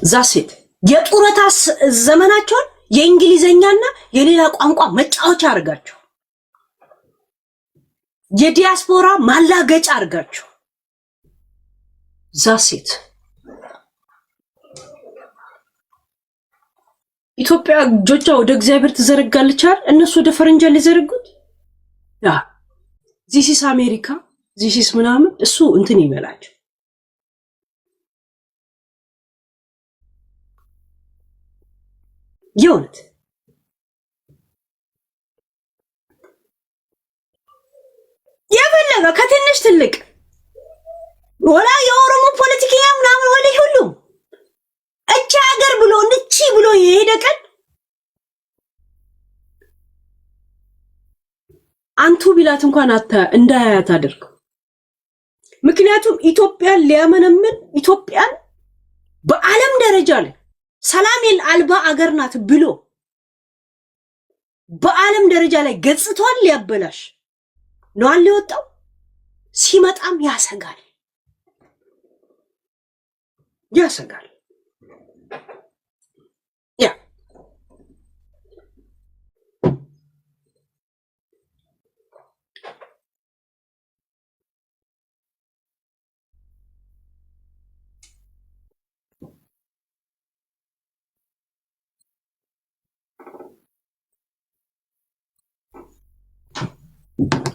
ዛሴት የጡረታ ዘመናቸውን የእንግሊዘኛና የሌላ ቋንቋ መጫወቻ አርጋቸው፣ የዲያስፖራ ማላገጫ አርጋቸው። ዛሴት ኢትዮጵያ እጆቿ ወደ እግዚአብሔር ትዘረጋለች አይደል? እነሱ ወደ ፈረንጃ ሊዘረጉት ያ ዚሲስ አሜሪካ ዚሲስ ምናምን እሱ እንትን ይበላቸው። የእውነት የፈለገ ከትንሽ ትልቅ ወላ የኦሮሞ ፖለቲከኛ ምናምን ወለ ሁሉም እቺ ሀገር ብሎ እንቺ ብሎ የሄደ ቀን አንቱ ቢላት እንኳን እንዳያያት አድርገው። ምክንያቱም ኢትዮጵያን ሊያመነምን ኢትዮጵያን በዓለም ደረጃ ላይ ሰላም አልባ አገር ናት ብሎ በዓለም ደረጃ ላይ ገጽቷን ሊያበላሽ ነው አለ ወጣው። ሲመጣም ያሰጋል። ያ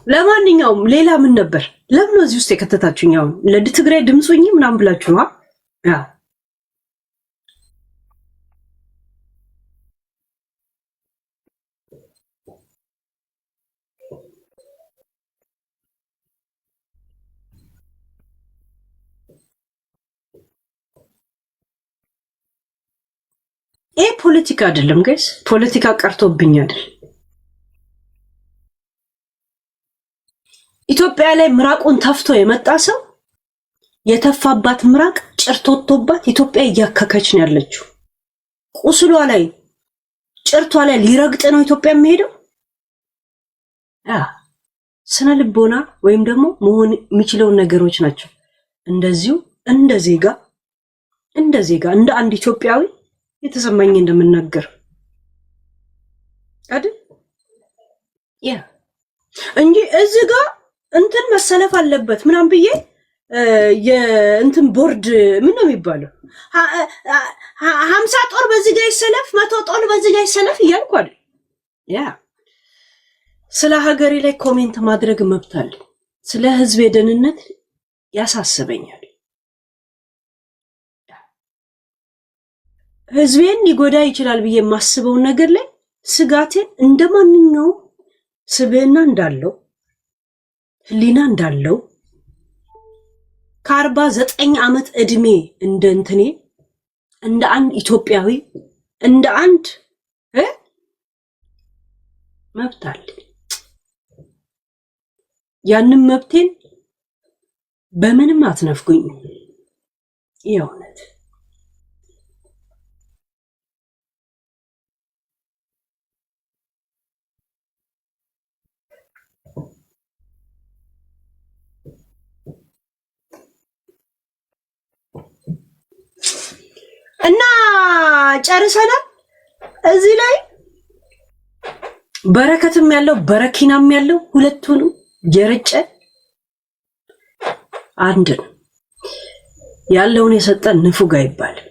ለማንኛውም ሌላ ምን ነበር? ለምን እዚህ ውስጥ የከተታችሁኛው? ለትግራይ ድምጹኝ ምናምን ብላችሁ ነው? ያ ፖለቲካ አይደለም ጋይስ። ፖለቲካ ቀርቶብኝ አይደል? ኢትዮጵያ ላይ ምራቁን ተፍቶ የመጣ ሰው የተፋባት ምራቅ ጭርቶቶባት ኢትዮጵያ እያከከች ነው ያለችው። ቁስሏ ላይ ጭርቷ ላይ ሊረግጥ ነው ኢትዮጵያ የሚሄደው። ስነ ልቦና ወይም ደግሞ መሆን የሚችለው ነገሮች ናቸው። እንደዚሁ እንደ ዜጋ እንደ አንድ ኢትዮጵያዊ የተሰማኝ እንደምናገር አይደል? ያ እንጂ እዚህ ጋር እንትን መሰለፍ አለበት ምናምን ብዬ የእንትን ቦርድ ምን ነው የሚባለው 50 ጦር በዚህ ጋር ይሰለፍ 100 ጦር በዚህ ጋር ይሰለፍ እያልኩ አይደል? ያ ስለ ሀገሬ ላይ ኮሜንት ማድረግ መብት አለ። ስለ ህዝብ የደህንነት ያሳስበኛል። ህዝቤን ሊጎዳ ይችላል ብዬ የማስበውን ነገር ላይ ስጋቴን እንደማንኛውም ስብዕና እንዳለው ህሊና እንዳለው ከ49 ዓመት እድሜ እንደ አንድ ኢትዮጵያዊ እንደ አንድ መብት አለ። ያንን መብቴን በምንም አትነፍጉኝ። የእውነት እና ጨርሰናል። እዚህ ላይ በረከትም ያለው በረኪናም ያለው ሁለቱንም የረጨ አንድ ነው። ያለውን የሰጠን ንፉግ አይባልም።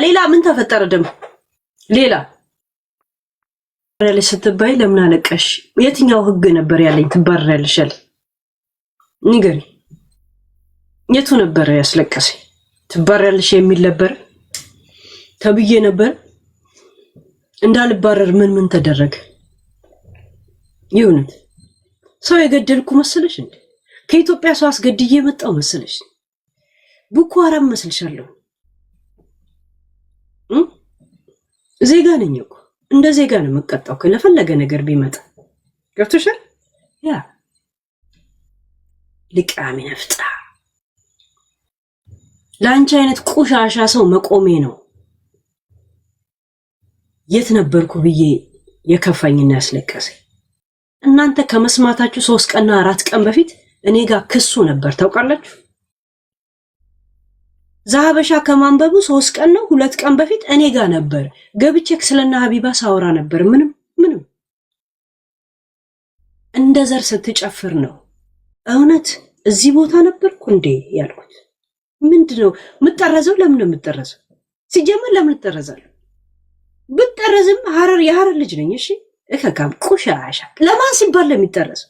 ሌላ ምን ተፈጠረ ደግሞ? ሌላ ያለሽ ስትባይ ለምን አለቀሽ? የትኛው ህግ ነበር ያለኝ ትባረሪያለሽ ያለኝ? ንገሪ። የቱ ነበር ያስለቀሰኝ? ትባረሪያለሽ የሚል ነበር ተብዬ ነበር። እንዳልባረር ምን ተደረገ? ይሁንት ሰው የገደልኩ መስለሽ እንዴ? ከኢትዮጵያ ሰው አስገድዬ መጣው መስለሽ? ቦኮ ሃራም መስልሻለሁ? ዜጋ ነኝ እኮ እንደ ዜጋ ነው መቀጣው ከለፈለገ ነገር ቢመጣ ገብቶሻል? ያ ልቃሚ ነፍጣ ላንቺ አይነት ቆሻሻ ሰው መቆሜ ነው የት ነበርኩ ብዬ የከፋኝና ያስለቀሰኝ። እናንተ ከመስማታችሁ 3 ቀንና 4 ቀን በፊት እኔ ጋር ክሱ ነበር ታውቃላችሁ። ዛሀበሻ ከማንበቡ 3 ቀን ነው 2 ቀን በፊት እኔ ጋር ነበር ገብቼ ስለና ሀቢባ ሳወራ ነበር። ምንም እንደ ዘር ስትጨፍር ነው እውነት እዚህ ቦታ ነበርኩ እንዴ ያልኩት። ምንድነው ምጠረዘው? ለምን ነው ምጠረዘው? ሲጀመር ለምን ተጠረዛለሁ? ብጠረዝም የሐረር ልጅ ነኝ። እሺ እከካም ቆሻሻ ለማን ሲባል ለሚጠረዘው?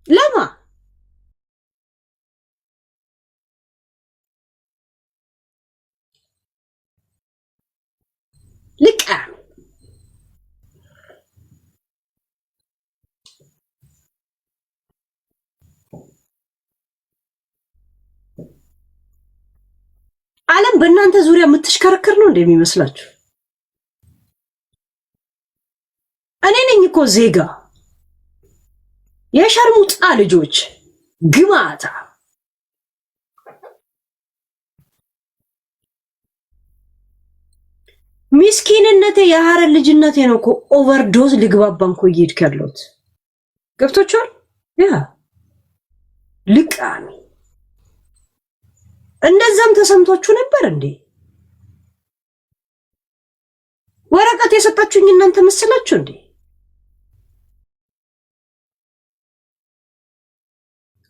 ለማ ልቃ ዓለም በእናንተ ዙሪያ የምትሽከረከር ነው እንደሚመስላችሁ? እኔ ነኝ እኮ ዜጋ። የሸርሙጣ ልጆች ግማታ ሚስኪንነቴ የሐረር ልጅነቴ ነው እኮ ኦቨርዶዝ ልግባባን እኮ እየሄድክ ያለሁት ገብቶቻል? ያ ልቃሚ እንደዛም ተሰምቷችሁ ነበር እንዴ? ወረቀት የሰጣችሁኝ እናንተ መስላችሁ እንዴ?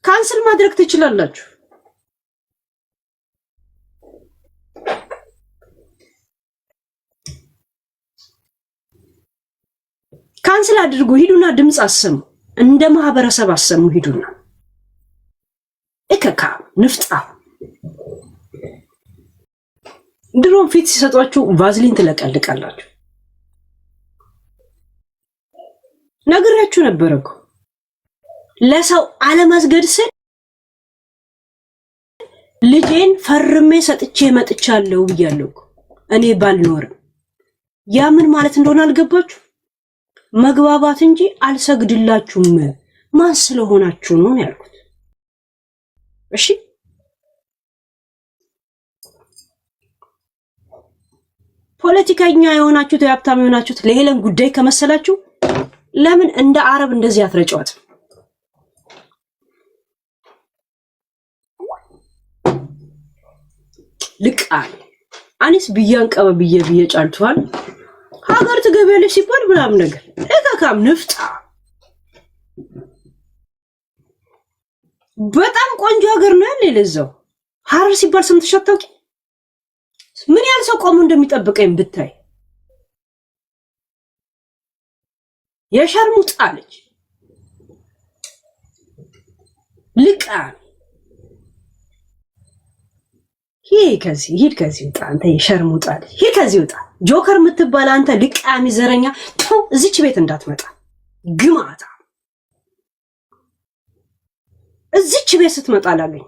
ካንስል ማድረግ ትችላላችሁ። ካንስል አድርጉ። ሂዱና ድምጽ አሰሙ፣ እንደ ማህበረሰብ አሰሙ። ሂዱና እከካ ንፍጣ ድሮም ፊት ሲሰጧችሁ ቫዝሊን ትለቀልቃላችሁ። ነግራችሁ ነበር እኮ ለሰው አለማስገድ ስል ልጄን ፈርሜ ሰጥቼ መጥቻለሁ ብያለሁ እኮ እኔ ባልኖርም። ያ ምን ማለት እንደሆነ አልገባችሁ? መግባባት እንጂ አልሰግድላችሁም ማን ስለሆናችሁ ነው ያልኩት። እሺ ፖለቲከኛ የሆናችሁት የሀብታም የሆናችሁት ለሄለን ጉዳይ ከመሰላችሁ ለምን እንደ አረብ እንደዚህ አትረጫዋት? ልቃል አኒስ ቢያን ቀበ ብዬ ጫልቷል። ሀገር ትገቢያለሽ ሲባል ምናምን ነገር እከካም ንፍጣ በጣም ቆንጆ ሀገር ነው ያለ ለዛው ሐረር ሲባል ሰምተሽ አታውቂ? ምን ያህል ሰው ቆሞ እንደሚጠብቀኝ ብታይ። የሸርሙጣ ልጅ ልቃሚ ሂድ ከዚህ ውጣ። አንተ የሸርሙጣ ልጅ ሂድ ከዚህ ውጣ። ጆከር የምትባል አንተ ልቃሚ ዘረኛ ተው እዚች ቤት እንዳትመጣ ግማታ እዚች ቤት ስትመጣ አላገኝ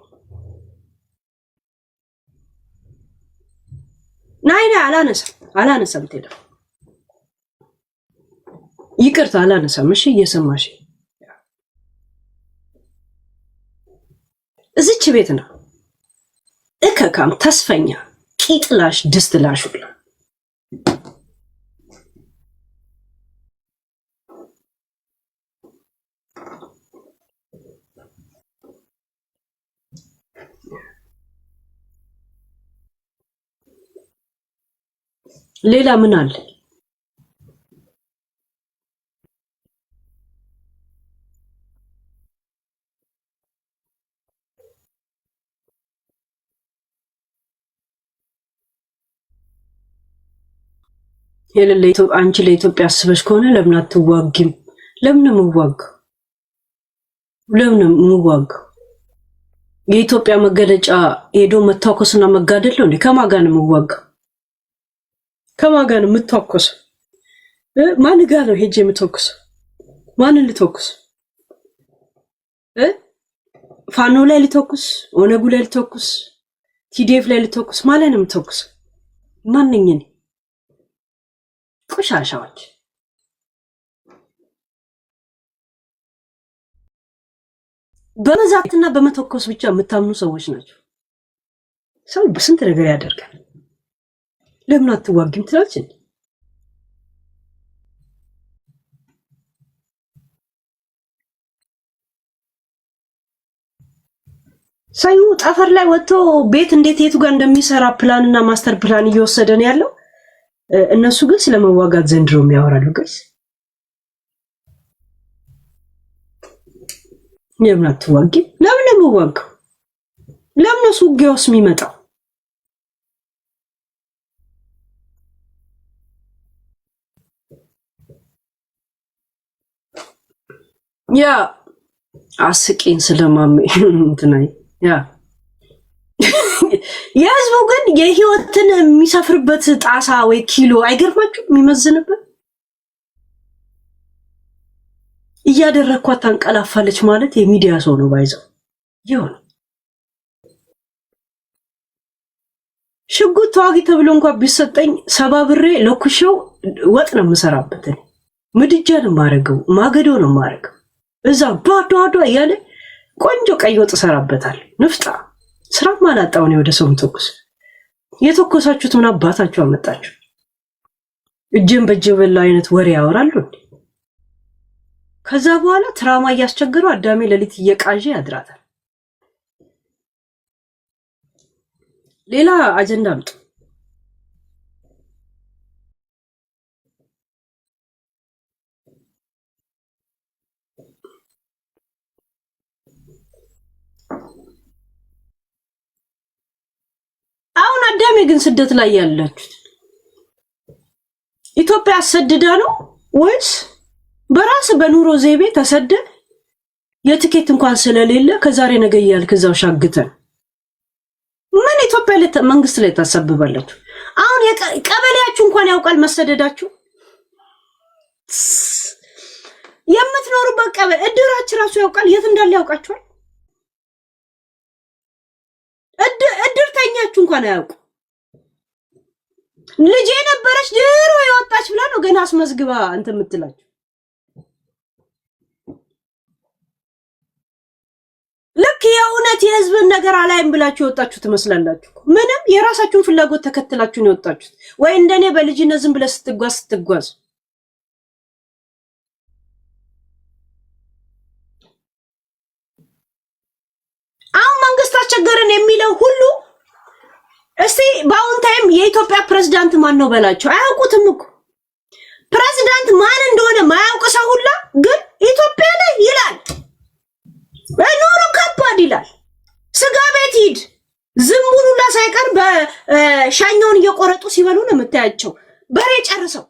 ናይና አላነሳም ትሄዳ ይቅርታ አላነሳም እሺ እየሰማሽ እዚች ቤት ነው እከካም ተስፈኛ ቂጥላሽ ድስትላሽ ሁላ ሌላ ምን አለ አንቺ ለኢትዮጵያ አስበሽ ከሆነ ለምን አትዋጊም ለምን ምዋግ የኢትዮጵያ መገለጫ ሄዶ መታኮስና መጋደል ነው እንዴ ከማጋን ምዋግ ከማጋን ምታኮስ ማን ጋር ነው ሄጄ ምታኮስ ማንን ልተኩስ ፋኖ ላይ ልተኩስ ኦነጉ ላይ ልተኩስ ቲዲኤፍ ላይ ልተኩስ ማለት ነው ምታኮስ ማንኛን ቆሻሻዎች በመዛትና በመተኮስ ብቻ የምታምኑ ሰዎች ናቸው ሰው በስንት ነገር ያደርጋል ለምን አትዋጊም ትላለች ሳይው ጠፈር ላይ ወጥቶ ቤት እንዴት የቱ ጋር እንደሚሰራ ፕላንና ማስተር ፕላን እየወሰደ ነው ያለው እነሱ ግን ስለመዋጋት ዘንድሮ የሚያወራሉ ጋይስ ለምን አትዋጊም ለምን መዋጋው ለምን ሱጊያውስ የሚመጣው ያ አስቂኝ ስለማም እንትናይ ያ የህዝቡ ግን የህይወትን የሚሰፍርበት ጣሳ ወይ ኪሎ አይገርማችሁ የሚመዝንበት እያደረኳት አንቀላፋለች ማለት የሚዲያ ሰው ነው ባይዘው ይሁን ሽጉጥ ተዋጊ ተብሎ እንኳን ቢሰጠኝ 70 ብሬ ለኩሽው ወጥ ነው የምሰራበት ምድጃ ነው ማረገው ማገዶ ነው ማረገው እዛ ዷዷ ያለ ቆንጆ ቀይ ወጥ ሰራበታል ንፍጣ ስራ ማላጣው ነው ወደ ሰው ተኩስ የተኮሳችሁት ምን አባታችሁ አመጣችሁ እጅን በጀበላ አይነት ወሬ ያወራሉ ከዛ በኋላ ትራማ እያስቸገሩ አዳሜ ለሊት እየቃዠ ያድራታል ሌላ አጀንዳ አምጡ አሁን አዳሜ ግን ስደት ላይ ያላችሁት ኢትዮጵያ አሰደዳ ነው ወይስ በራስ በኑሮ ዘይቤ ተሰደ የትኬት እንኳን ስለሌለ ከዛሬ ነገ ያልክ እዛው ሻግተን ምን ኢትዮጵያ መንግስት ላይ ታሰብባላችሁ አሁን ቀበሌያችሁ እንኳን ያውቃል መሰደዳችሁ የምትኖሩበት ቀበሌ እድራችሁ ራሱ ያውቃል የት እንዳለ ያውቃችኋል እድርተኛችሁ እንኳን አያውቁ ልጅ የነበረች ድሮ የወጣች ብላ ነው ገና አስመዝግባ እንት የምትላችሁ ልክ የእውነት የህዝብን ነገር አላይም ብላችሁ ወጣችሁ ትመስላላችሁ ምንም የራሳችሁን ፍላጎት ተከትላችሁ ነው ወጣችሁት ወይ እንደኔ በልጅነት ዝም ብለ ስትጓዝ አሁን መንግስት አስቸገረን የሚለው ሁሉ እስቲ በአሁን ታይም የኢትዮጵያ ፕሬዝዳንት ማን ነው በላቸው አያውቁትም እኮ ፕሬዝዳንት ማን እንደሆነ ማያውቅ ሰው ሁላ ግን ኢትዮጵያ ላይ ይላል በኑሮ ከባድ ይላል ስጋ ቤት ሂድ ዝምቡን ሁላ ሳይቀር በሻኛውን እየቆረጡ ሲበሉ ነው የምታያቸው በሬ ጨርሰው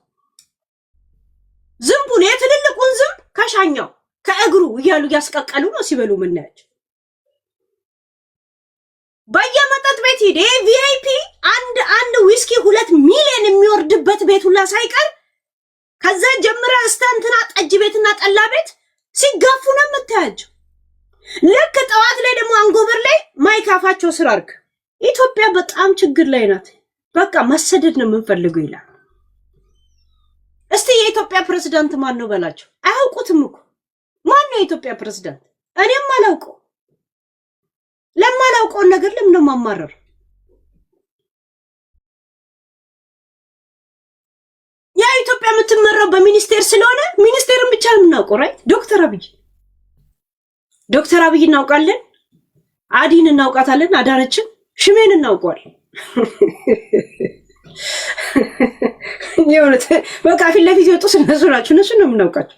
ዝምቡን የትልልቁን ዝም ከሻኛው ከእግሩ እያሉ ያስቀቀሉ ነው ሲበሉ ምናያቸው በየመጠጥ ቤት ሄደ ቪአይፒ አንድ ዊስኪ 2 ሚሊዮን የሚወርድበት ቤት ሁላ ሳይቀር ከዛ ጀምራ እስታንትና ጠጅ ቤትና ጠላ ቤት ሲጋፉ ነው የምታያቸው። ልክ ጠዋት ላይ ደግሞ አንጎበር ላይ ማይካፋቸው ስራ አርክ ኢትዮጵያ በጣም ችግር ላይ ናት። በቃ መሰደድ ነው የምንፈልገው ይላል። እስቲ የኢትዮጵያ ፕሬዝዳንት ማን ነው በላቸው። አያውቁትም እኮ ማን ነው የኢትዮጵያ ፕሬዝዳንት? እኔም አላውቀው። ለማላውቀው ነገር ለምን ነው ማማረር? ያ ኢትዮጵያ የምትመራው በሚኒስቴር ስለሆነ ሚኒስቴርን ብቻ ነው የምናውቀው። ራይት ዶክተር አብይ እናውቃለን፣ አዲን እናውቃታለን፣ አዳነችን ሽሜን እናውቀዋለን። የሆነ በቃ ፊት ለፊት የወጡ እነሱ ናቸው። እነሱ ነው የምናውቃቸው።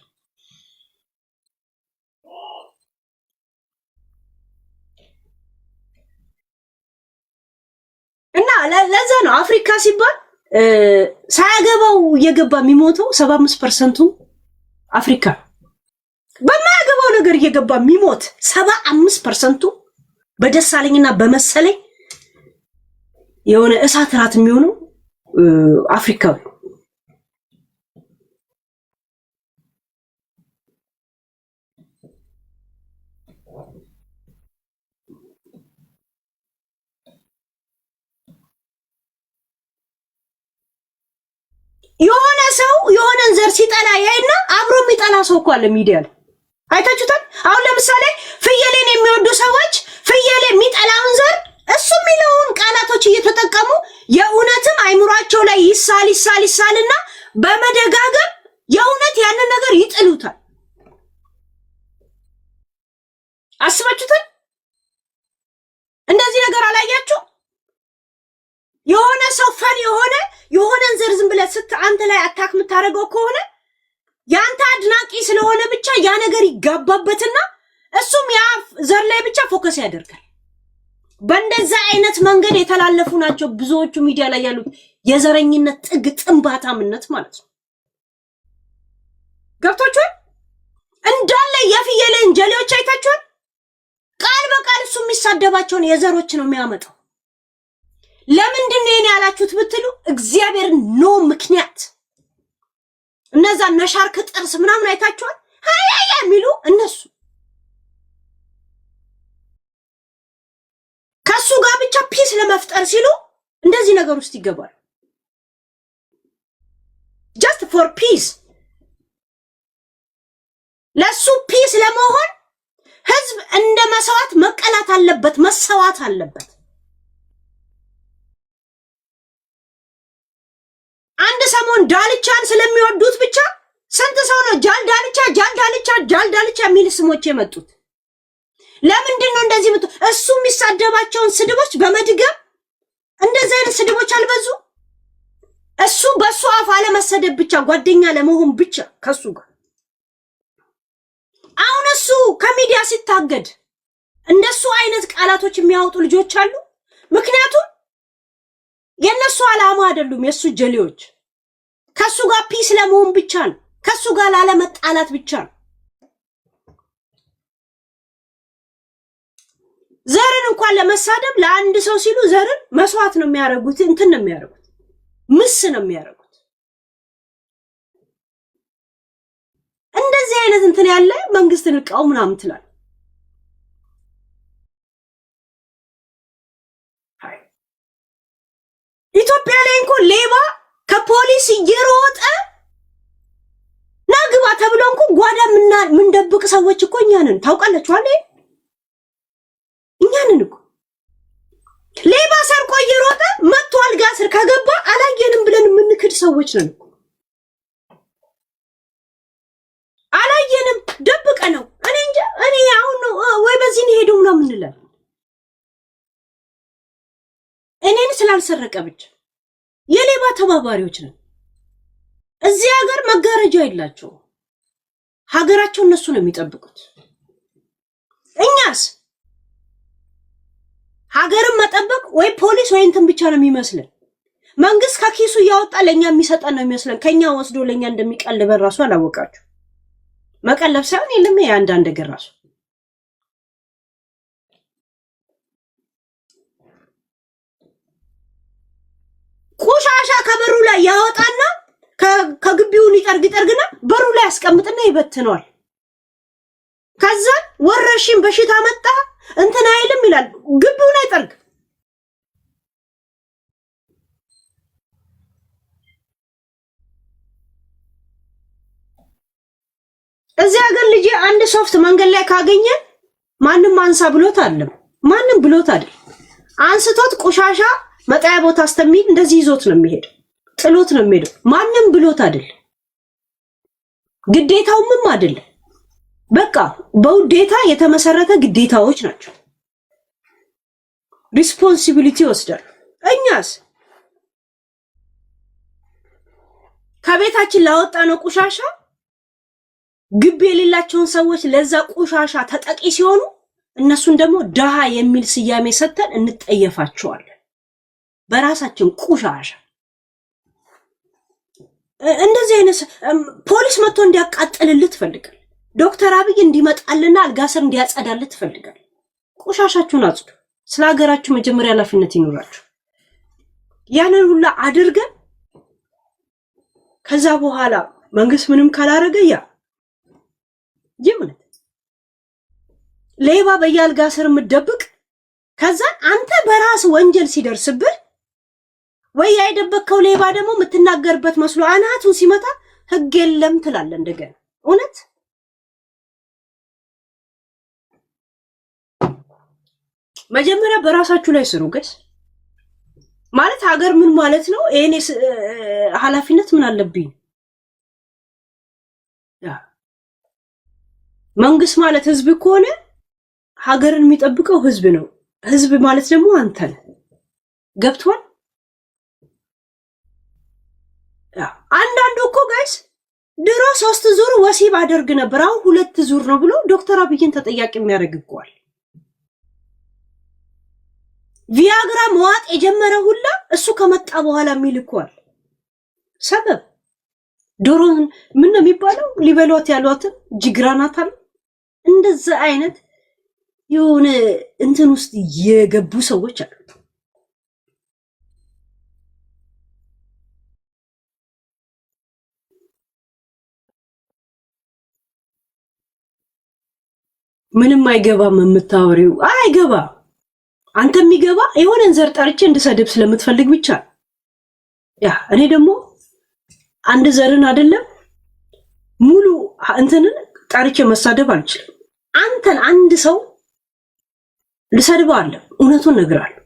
እና ለዛ ነው አፍሪካ ሲባል ሳያገባው እየገባ የሚሞተው 75% አፍሪካ፣ በማያገባው ነገር እየገባ የሚሞት 75% በደሳለኝና በመሰለኝ የሆነ እሳት ራት የሚሆነው አፍሪካዊ። የሆነ ሰው የሆነን ዘር ሲጠላ ያይና አብሮ የሚጠላ ሰው እኮ አለ ሚዲያ ላይ አይታችሁታል። አሁን ለምሳሌ ፍየሌን የሚወዱ ሰዎች ፍየሌ የሚጠላውን ዘር እሱ የሚለውን ቃላቶች እየተጠቀሙ የእውነትም አይምሯቸው ላይ ይሳልና በመደጋገም የእውነት ያንን ነገር ይጥሉታል። አስባችሁታል? እንደዚህ ነገር አላያችሁ? የሆነ ሰው ፈን የሆነን ዘር ዝም ብለህ አንተ ላይ አታክ የምታደርገው ከሆነ ያንተ አድናቂ ስለሆነ ብቻ ያ ነገር ይጋባበትና እሱም ያ ዘር ላይ ብቻ ፎከስ ያደርጋል። በእንደዛ አይነት መንገድ የተላለፉ ናቸው ብዙዎቹ ሚዲያ ላይ ያሉት የዘረኝነት ጥግ ጥንባታምነት ማለት ነው። ገብቶቻል? እንዳለ የፍየሌን ጀሌዎች አይታችኋል? ቃል በቃል እሱ የሚሳደባቸውን የዘሮች ነው የሚያመጣው። ለምንድን ነው ያላችሁት ብትሉ እግዚአብሔር ነው ምክንያት። እነዛ ነሻርክ ጥርስ ምናምን አይታችኋል? ሃያ የሚሉ እነሱ ከሱ ጋር ብቻ ፒስ ለመፍጠር ሲሉ እንደዚህ ነገር ውስጥ ይገባሉ። just for peace ለሱ ፒስ ለመሆን ህዝብ እንደ መስዋዕት መቀላት አለበት፣ መሰዋት አለበት። አንድ ሰሞን ዳልቻን ስለሚወዱት ብቻ ስንት ሰው ነው ጃልዳልቻ የሚል ስሞች የመጡት? ለምንድን ነው እንደዚህ ብቱ? እሱ የሚሳደባቸውን ስድቦች በመድገም እንደዚህ አይነት ስድቦች አልበዙ? እሱ በሱ አፍ አለመሰደብ ብቻ ጓደኛ ለመሆን ብቻ ከሱ ጋር አሁን እሱ ከሚዲያ ሲታገድ እንደሱ አይነት ቃላቶች የሚያወጡ ልጆች አሉ። ምክንያቱም የነሱ አላማ አይደሉም የሱ ጀሌዎች። ከሱ ጋር ፒስ ለመሆን ብቻ ነው፣ ከሱ ጋር ላለመጣላት ብቻ ነው። ዘርን እንኳን ለመሳደብ ለአንድ ሰው ሲሉ ዘርን መስዋዕት ነው የሚያደርጉት፣ እንትን ነው የሚያደርጉት፣ ምስ ነው የሚያደርጉት። እንደዚህ አይነት እንትን ያለ መንግስትን እቃው ምናምን ትላል። ኢትዮጵያ ላይ እንኳን ሌባ ከፖሊስ እየሮጠ ናግባ ተብሎ እንኳን ጓዳ ምን ደብቅ ሰዎች እኮ እኛ ነን። ታውቃላችሁ አይደል? እኛ ነን እኮ ሌባ ሰርቆ እየሮጠ መጥቶ አልጋ ስር ከገባ አላየንም ብለን የምንክድ ሰዎች ነን። አላየንም ደብቀ ነው። እኔ እንጃ እኔ አሁን ነው ወይ በዚህ ነው ሄደው ነው የምንለው። እኔን ስላልሰረቀ ብቻ የሌባ ተባባሪዎች ነን። እዚህ ሀገር መጋረጃ የላቸው፣ ሀገራቸው እነሱ ነው የሚጠብቁት። እኛስ ሀገርን መጠበቅ ወይ ፖሊስ ወይ እንትን ብቻ ነው የሚመስለን። መንግስት ከኪሱ እያወጣ ለኛ የሚሰጠን ነው የሚመስለን። ከኛ ወስዶ ለኛ እንደሚቀልበን ራሱ አላወቃችሁ። መቀለብ ሳይሆን የለም የአንዳንድ ነገር ራሱ ቆሻሻ ከበሩ ላይ ያወጣና ከግቢውን ይጠርግና በሩ ላይ ያስቀምጥና ይበትነዋል። ከዛ ወረሽን በሽታ መጣ እንትን አይልም ይላል። ግቢውን አይጠርግ። እዚያ ሀገር ልጅ አንድ ሶፍት መንገድ ላይ ካገኘ ማንም አንሳ ብሎት አይደለም፣ ማንም ብሎት አይደል። አንስቶት ቆሻሻ መጣያ ቦታ አስተሚል እንደዚህ ይዞት ነው የሚሄድ፣ ጥሎት ነው የሚሄደው። ማንም ብሎት አይደል፣ ግዴታውም አይደል። በቃ በውዴታ የተመሰረተ ግዴታዎች ናቸው። ሪስፖንሲቢሊቲ ወስዳል። እኛስ ከቤታችን ላወጣነው ቆሻሻ ግብ የሌላቸውን ሰዎች ለዛ ቆሻሻ ተጠቂ ሲሆኑ እነሱን ደግሞ ደሃ የሚል ስያሜ ሰጥተን እንጠየፋቸዋለን። በራሳችን ቆሻሻ እንደዚህ አይነት ፖሊስ መጥቶ እንዲያቃጥልልህ ትፈልጋል። ዶክተር አብይ እንዲመጣልና አልጋሰር እንዲያጸዳልህ ትፈልጋል። ቆሻሻችሁን አጽዱ። ስለ ሀገራችሁ መጀመሪያ ኃላፊነት ይኖራችሁ። ያንን ሁላ አድርገን ከዛ በኋላ መንግስት ምንም ካላረገ ይምን ሌባ በያልጋ ስር ምደብቅ ከዛ አንተ በራስ ወንጀል ሲደርስብህ ወይ አይደበከው ሌባ ደግሞ የምትናገርበት መስሎ አናቱን ሲመታ ህግ የለም ትላለህ። እንደገና እውነት መጀመሪያ በራሳችሁ ላይ ስሩ ገስ ማለት ሀገር ምን ማለት ነው? እኔ ኃላፊነት ምን አለብኝ? መንግስት ማለት ህዝብ ከሆነ ሀገርን የሚጠብቀው ህዝብ ነው። ህዝብ ማለት ደግሞ አንተ ነህ። ገብቷል? አንዳንዱ እኮ ጋይስ ድሮ 3 ዙር ወሲብ አደርግ ነበር አሁን 2 ዙር ነው ብሎ ዶክተር አብይን ተጠያቂ የሚያደርግኳል። ቪያግራ መዋጥ የጀመረ ሁላ እሱ ከመጣ በኋላ የሚልኳል። ሰበብ ዶሮን ምን ነው የሚባለው? ሊበሏት ያሏትን ጅግራናታል። እንደዛ አይነት የሆነ እንትን ውስጥ የገቡ ሰዎች አሉ። ምንም አይገባም የምታወሪው አይገባ። አንተ የሚገባ የሆነን ዘር ጠርቼ እንድሰድብ ስለምትፈልግ ብቻ እኔ ደግሞ አንድ ዘርን አይደለም ሙሉ እንትንን ጠርቼ መሳደብ አልችልም። አንተን አንድ ሰው ልሰድበው አለ እውነቱን ነግራለሁ።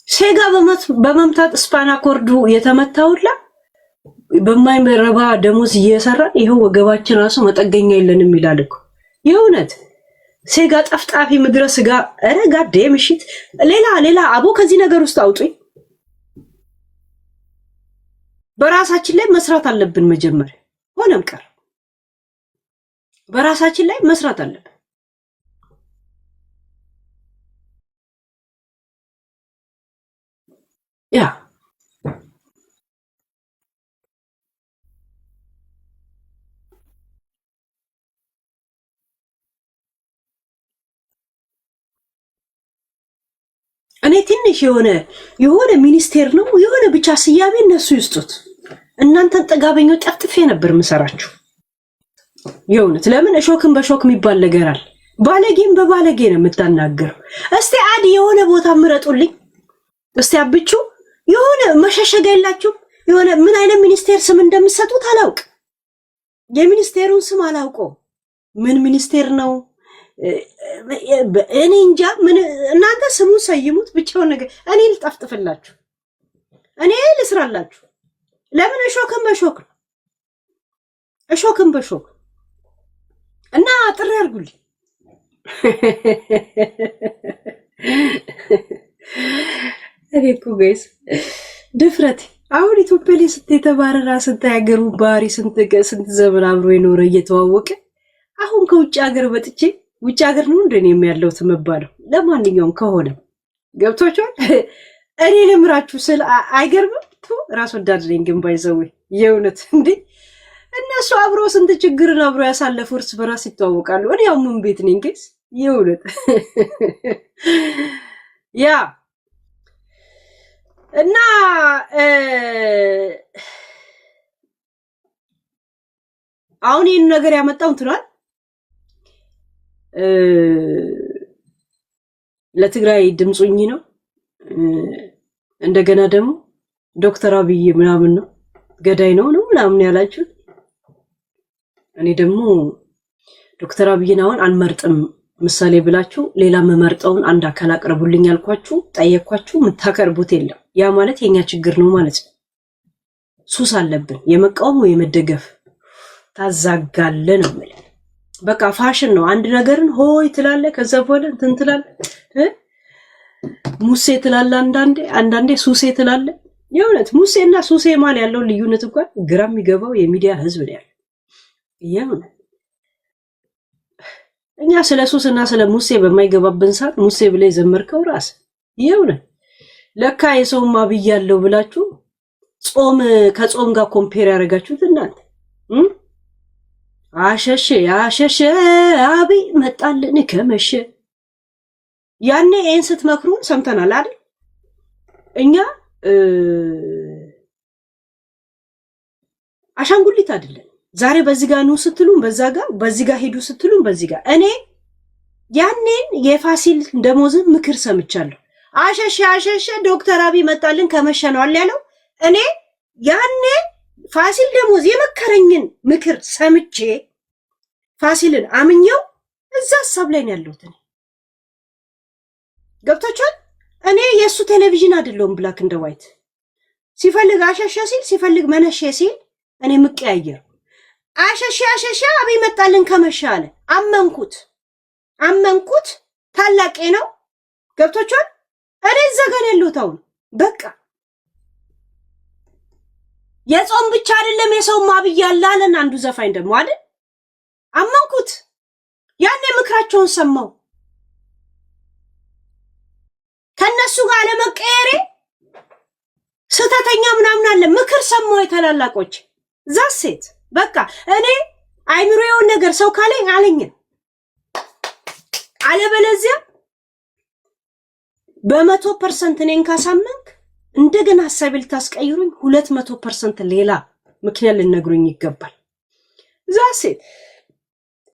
ሴጋ በመምታት ስፓና ኮርዱ የተመታውላ በማይመረባ ደሞዝ እየሰራ ይሄው ወገባችን ራሱ መጠገኛ የለንም ይላል እኮ የእውነት ሴጋ ጠፍጣፊ ምድረ ስጋ ረጋዴ ምሽት ሌላ አቦ ከዚህ ነገር ውስጥ አውጡኝ። በራሳችን ላይ መስራት አለብን። መጀመሪያ ሆነም ቀር በራሳችን ላይ መስራት አለብን። እኔ ትንሽ የሆነ ሚኒስቴር ነው የሆነ ብቻ ስያሜ እነሱ ይስጡት። እናንተን ጥጋበኞች ጠፍጥፌ ነበር ምሰራችሁ። የእውነት ለምን እሾክን በሾክ የሚባል ነገር አለ። ባለጌም በባለጌ ነው የምታናገረው። እስቲ አዲ የሆነ ቦታ ምረጡልኝ። እስቲ አብቹ የሆነ መሸሸጋ የላችሁ የሆነ ምን አይነት ሚኒስቴር ስም እንደምትሰጡት አላውቅ። የሚኒስቴሩን ስም አላውቀው። ምን ሚኒስቴር ነው እኔ እንጃ። ምን እናንተ ስሙ ሰይሙት ብቻውን ነገር እኔ ልጣፍጥፍላችሁ፣ እኔ ልስራላችሁ። ለምን እሾክን በሾክ እሾክን በሾክ እና ጥሪ አድርጉልኝ። እኔ እኮ ጋይስ ድፍረት አሁን ኢትዮጵያ ላይ ስትተባረራ ስታያገሩ ባህሪ ስንት ዘመን አብሮ የኖረ እየተዋወቀ አሁን ከውጭ ሀገር ወጥቼ ውጭ ሀገር ነው እንደኔ የሚያለው ተመባለው። ለማንኛውም ከሆነ ገብቶቻል። እኔ ለምራችሁ ስለ አይገርምም። ራስ ወዳድ ነኝ ግን ባይዘው የእውነት እንዴ እነሱ አብሮ ስንት ችግርን አብሮ ያሳለፉ እርስ በራስ ይተዋወቃሉ። እኔ ያው ምን ቤት ነኝ ጌስ ይውለት ያ እና አሁን ይሄን ነገር ያመጣው እንትናል ለትግራይ ድምጹኝ ነው። እንደገና ደግሞ ዶክተር አብይ ምናምን ነው ገዳይ ነው ምናምን ያላችሁ። እኔ ደግሞ ዶክተር አብይን አሁን አንመርጥም ምሳሌ ብላችሁ ሌላ መመርጠውን አንድ አካል አቅርቡልኝ ያልኳችሁ ጠየቅኳችሁ፣ የምታቀርቡት የለም። ያ ማለት የኛ ችግር ነው ማለት ነው። ሱስ አለብን የመቃወም ወይ የመደገፍ ታዛጋለ ነው ማለት በቃ ፋሽን ነው። አንድ ነገርን ሆይ ትላለ፣ ከዛ በኋላ እንትን ትላለ፣ ሙሴ ትላለ፣ አንዳንዴ ሱሴ ትላለ። የእውነት ሙሴና ሱሴ ማል ያለው ልዩነት እንኳን ግራ የሚገባው የሚዲያ ህዝብ ነው ያለው። የእውነት እኛ ስለ ሱስና ስለ ሙሴ በማይገባብን ሰዓት ሙሴ ብለህ ዘመርከው ራስ። የእውነት ለካ የሰው ማብይ ያለው ብላችሁ ጾም ከጾም ጋር ኮምፔር ያደርጋችሁት እናንተ አሸሸ አብይ መጣልን ከመሸ። ያኔ ይሄን ስትመክሩን ሰምተናል አይደል? እኛ አሻንጉሊት አይደለም። ዛሬ በዚህ ጋር ነው ስትሉን በዛ ጋር፣ በዚህ ጋር ሄዱ ስትሉን በዚህ ጋር። እኔ ያኔን የፋሲል ደሞዝን ምክር ሰምቻለሁ። አሸሸ ዶክተር አብይ መጣልን ከመሸ ነው አለ ያለው። እኔ ያኔ ፋሲል ደሞዝ የመከረኝን ምክር ሰምቼ ፋሲልን አምኜው እዛ ሐሳብ ላይ ነው ያለሁት። እኔ ገብቶቻል። እኔ የሱ ቴሌቪዥን አይደለሁም ብላክ እንደ ዋይት። ሲፈልግ አሸሸ ሲል ሲፈልግ መነሸ ሲል እኔ ምቀያየር። አሸሸ አብይ መጣልን ከመሸ አለ። አመንኩት። ታላቄ ነው። ገብቶቻል። እኔ እዛ ጋር ያለሁት አሁን በቃ የጾም ብቻ አይደለም የሰው ማብይ ያላለን አንዱ ዘፋኝ ደግሞ አይደል? አመንኩት። ያኔ ምክራቸውን ሰማው። ከነሱ ጋር ለመቀየሬ ስተተኛ ምናምን አለ ምክር ሰማው የተላላቆች ዛሴት በቃ እኔ አይምሮውን ነገር ሰው ካለኝ አለኝ። አለበለዚያ በ100% እኔን ካሳመንክ እንደገና ሐሳብ ልታስቀይሩኝ 200% ሌላ ምክንያት ልነግሩኝ ይገባል። ዛሴት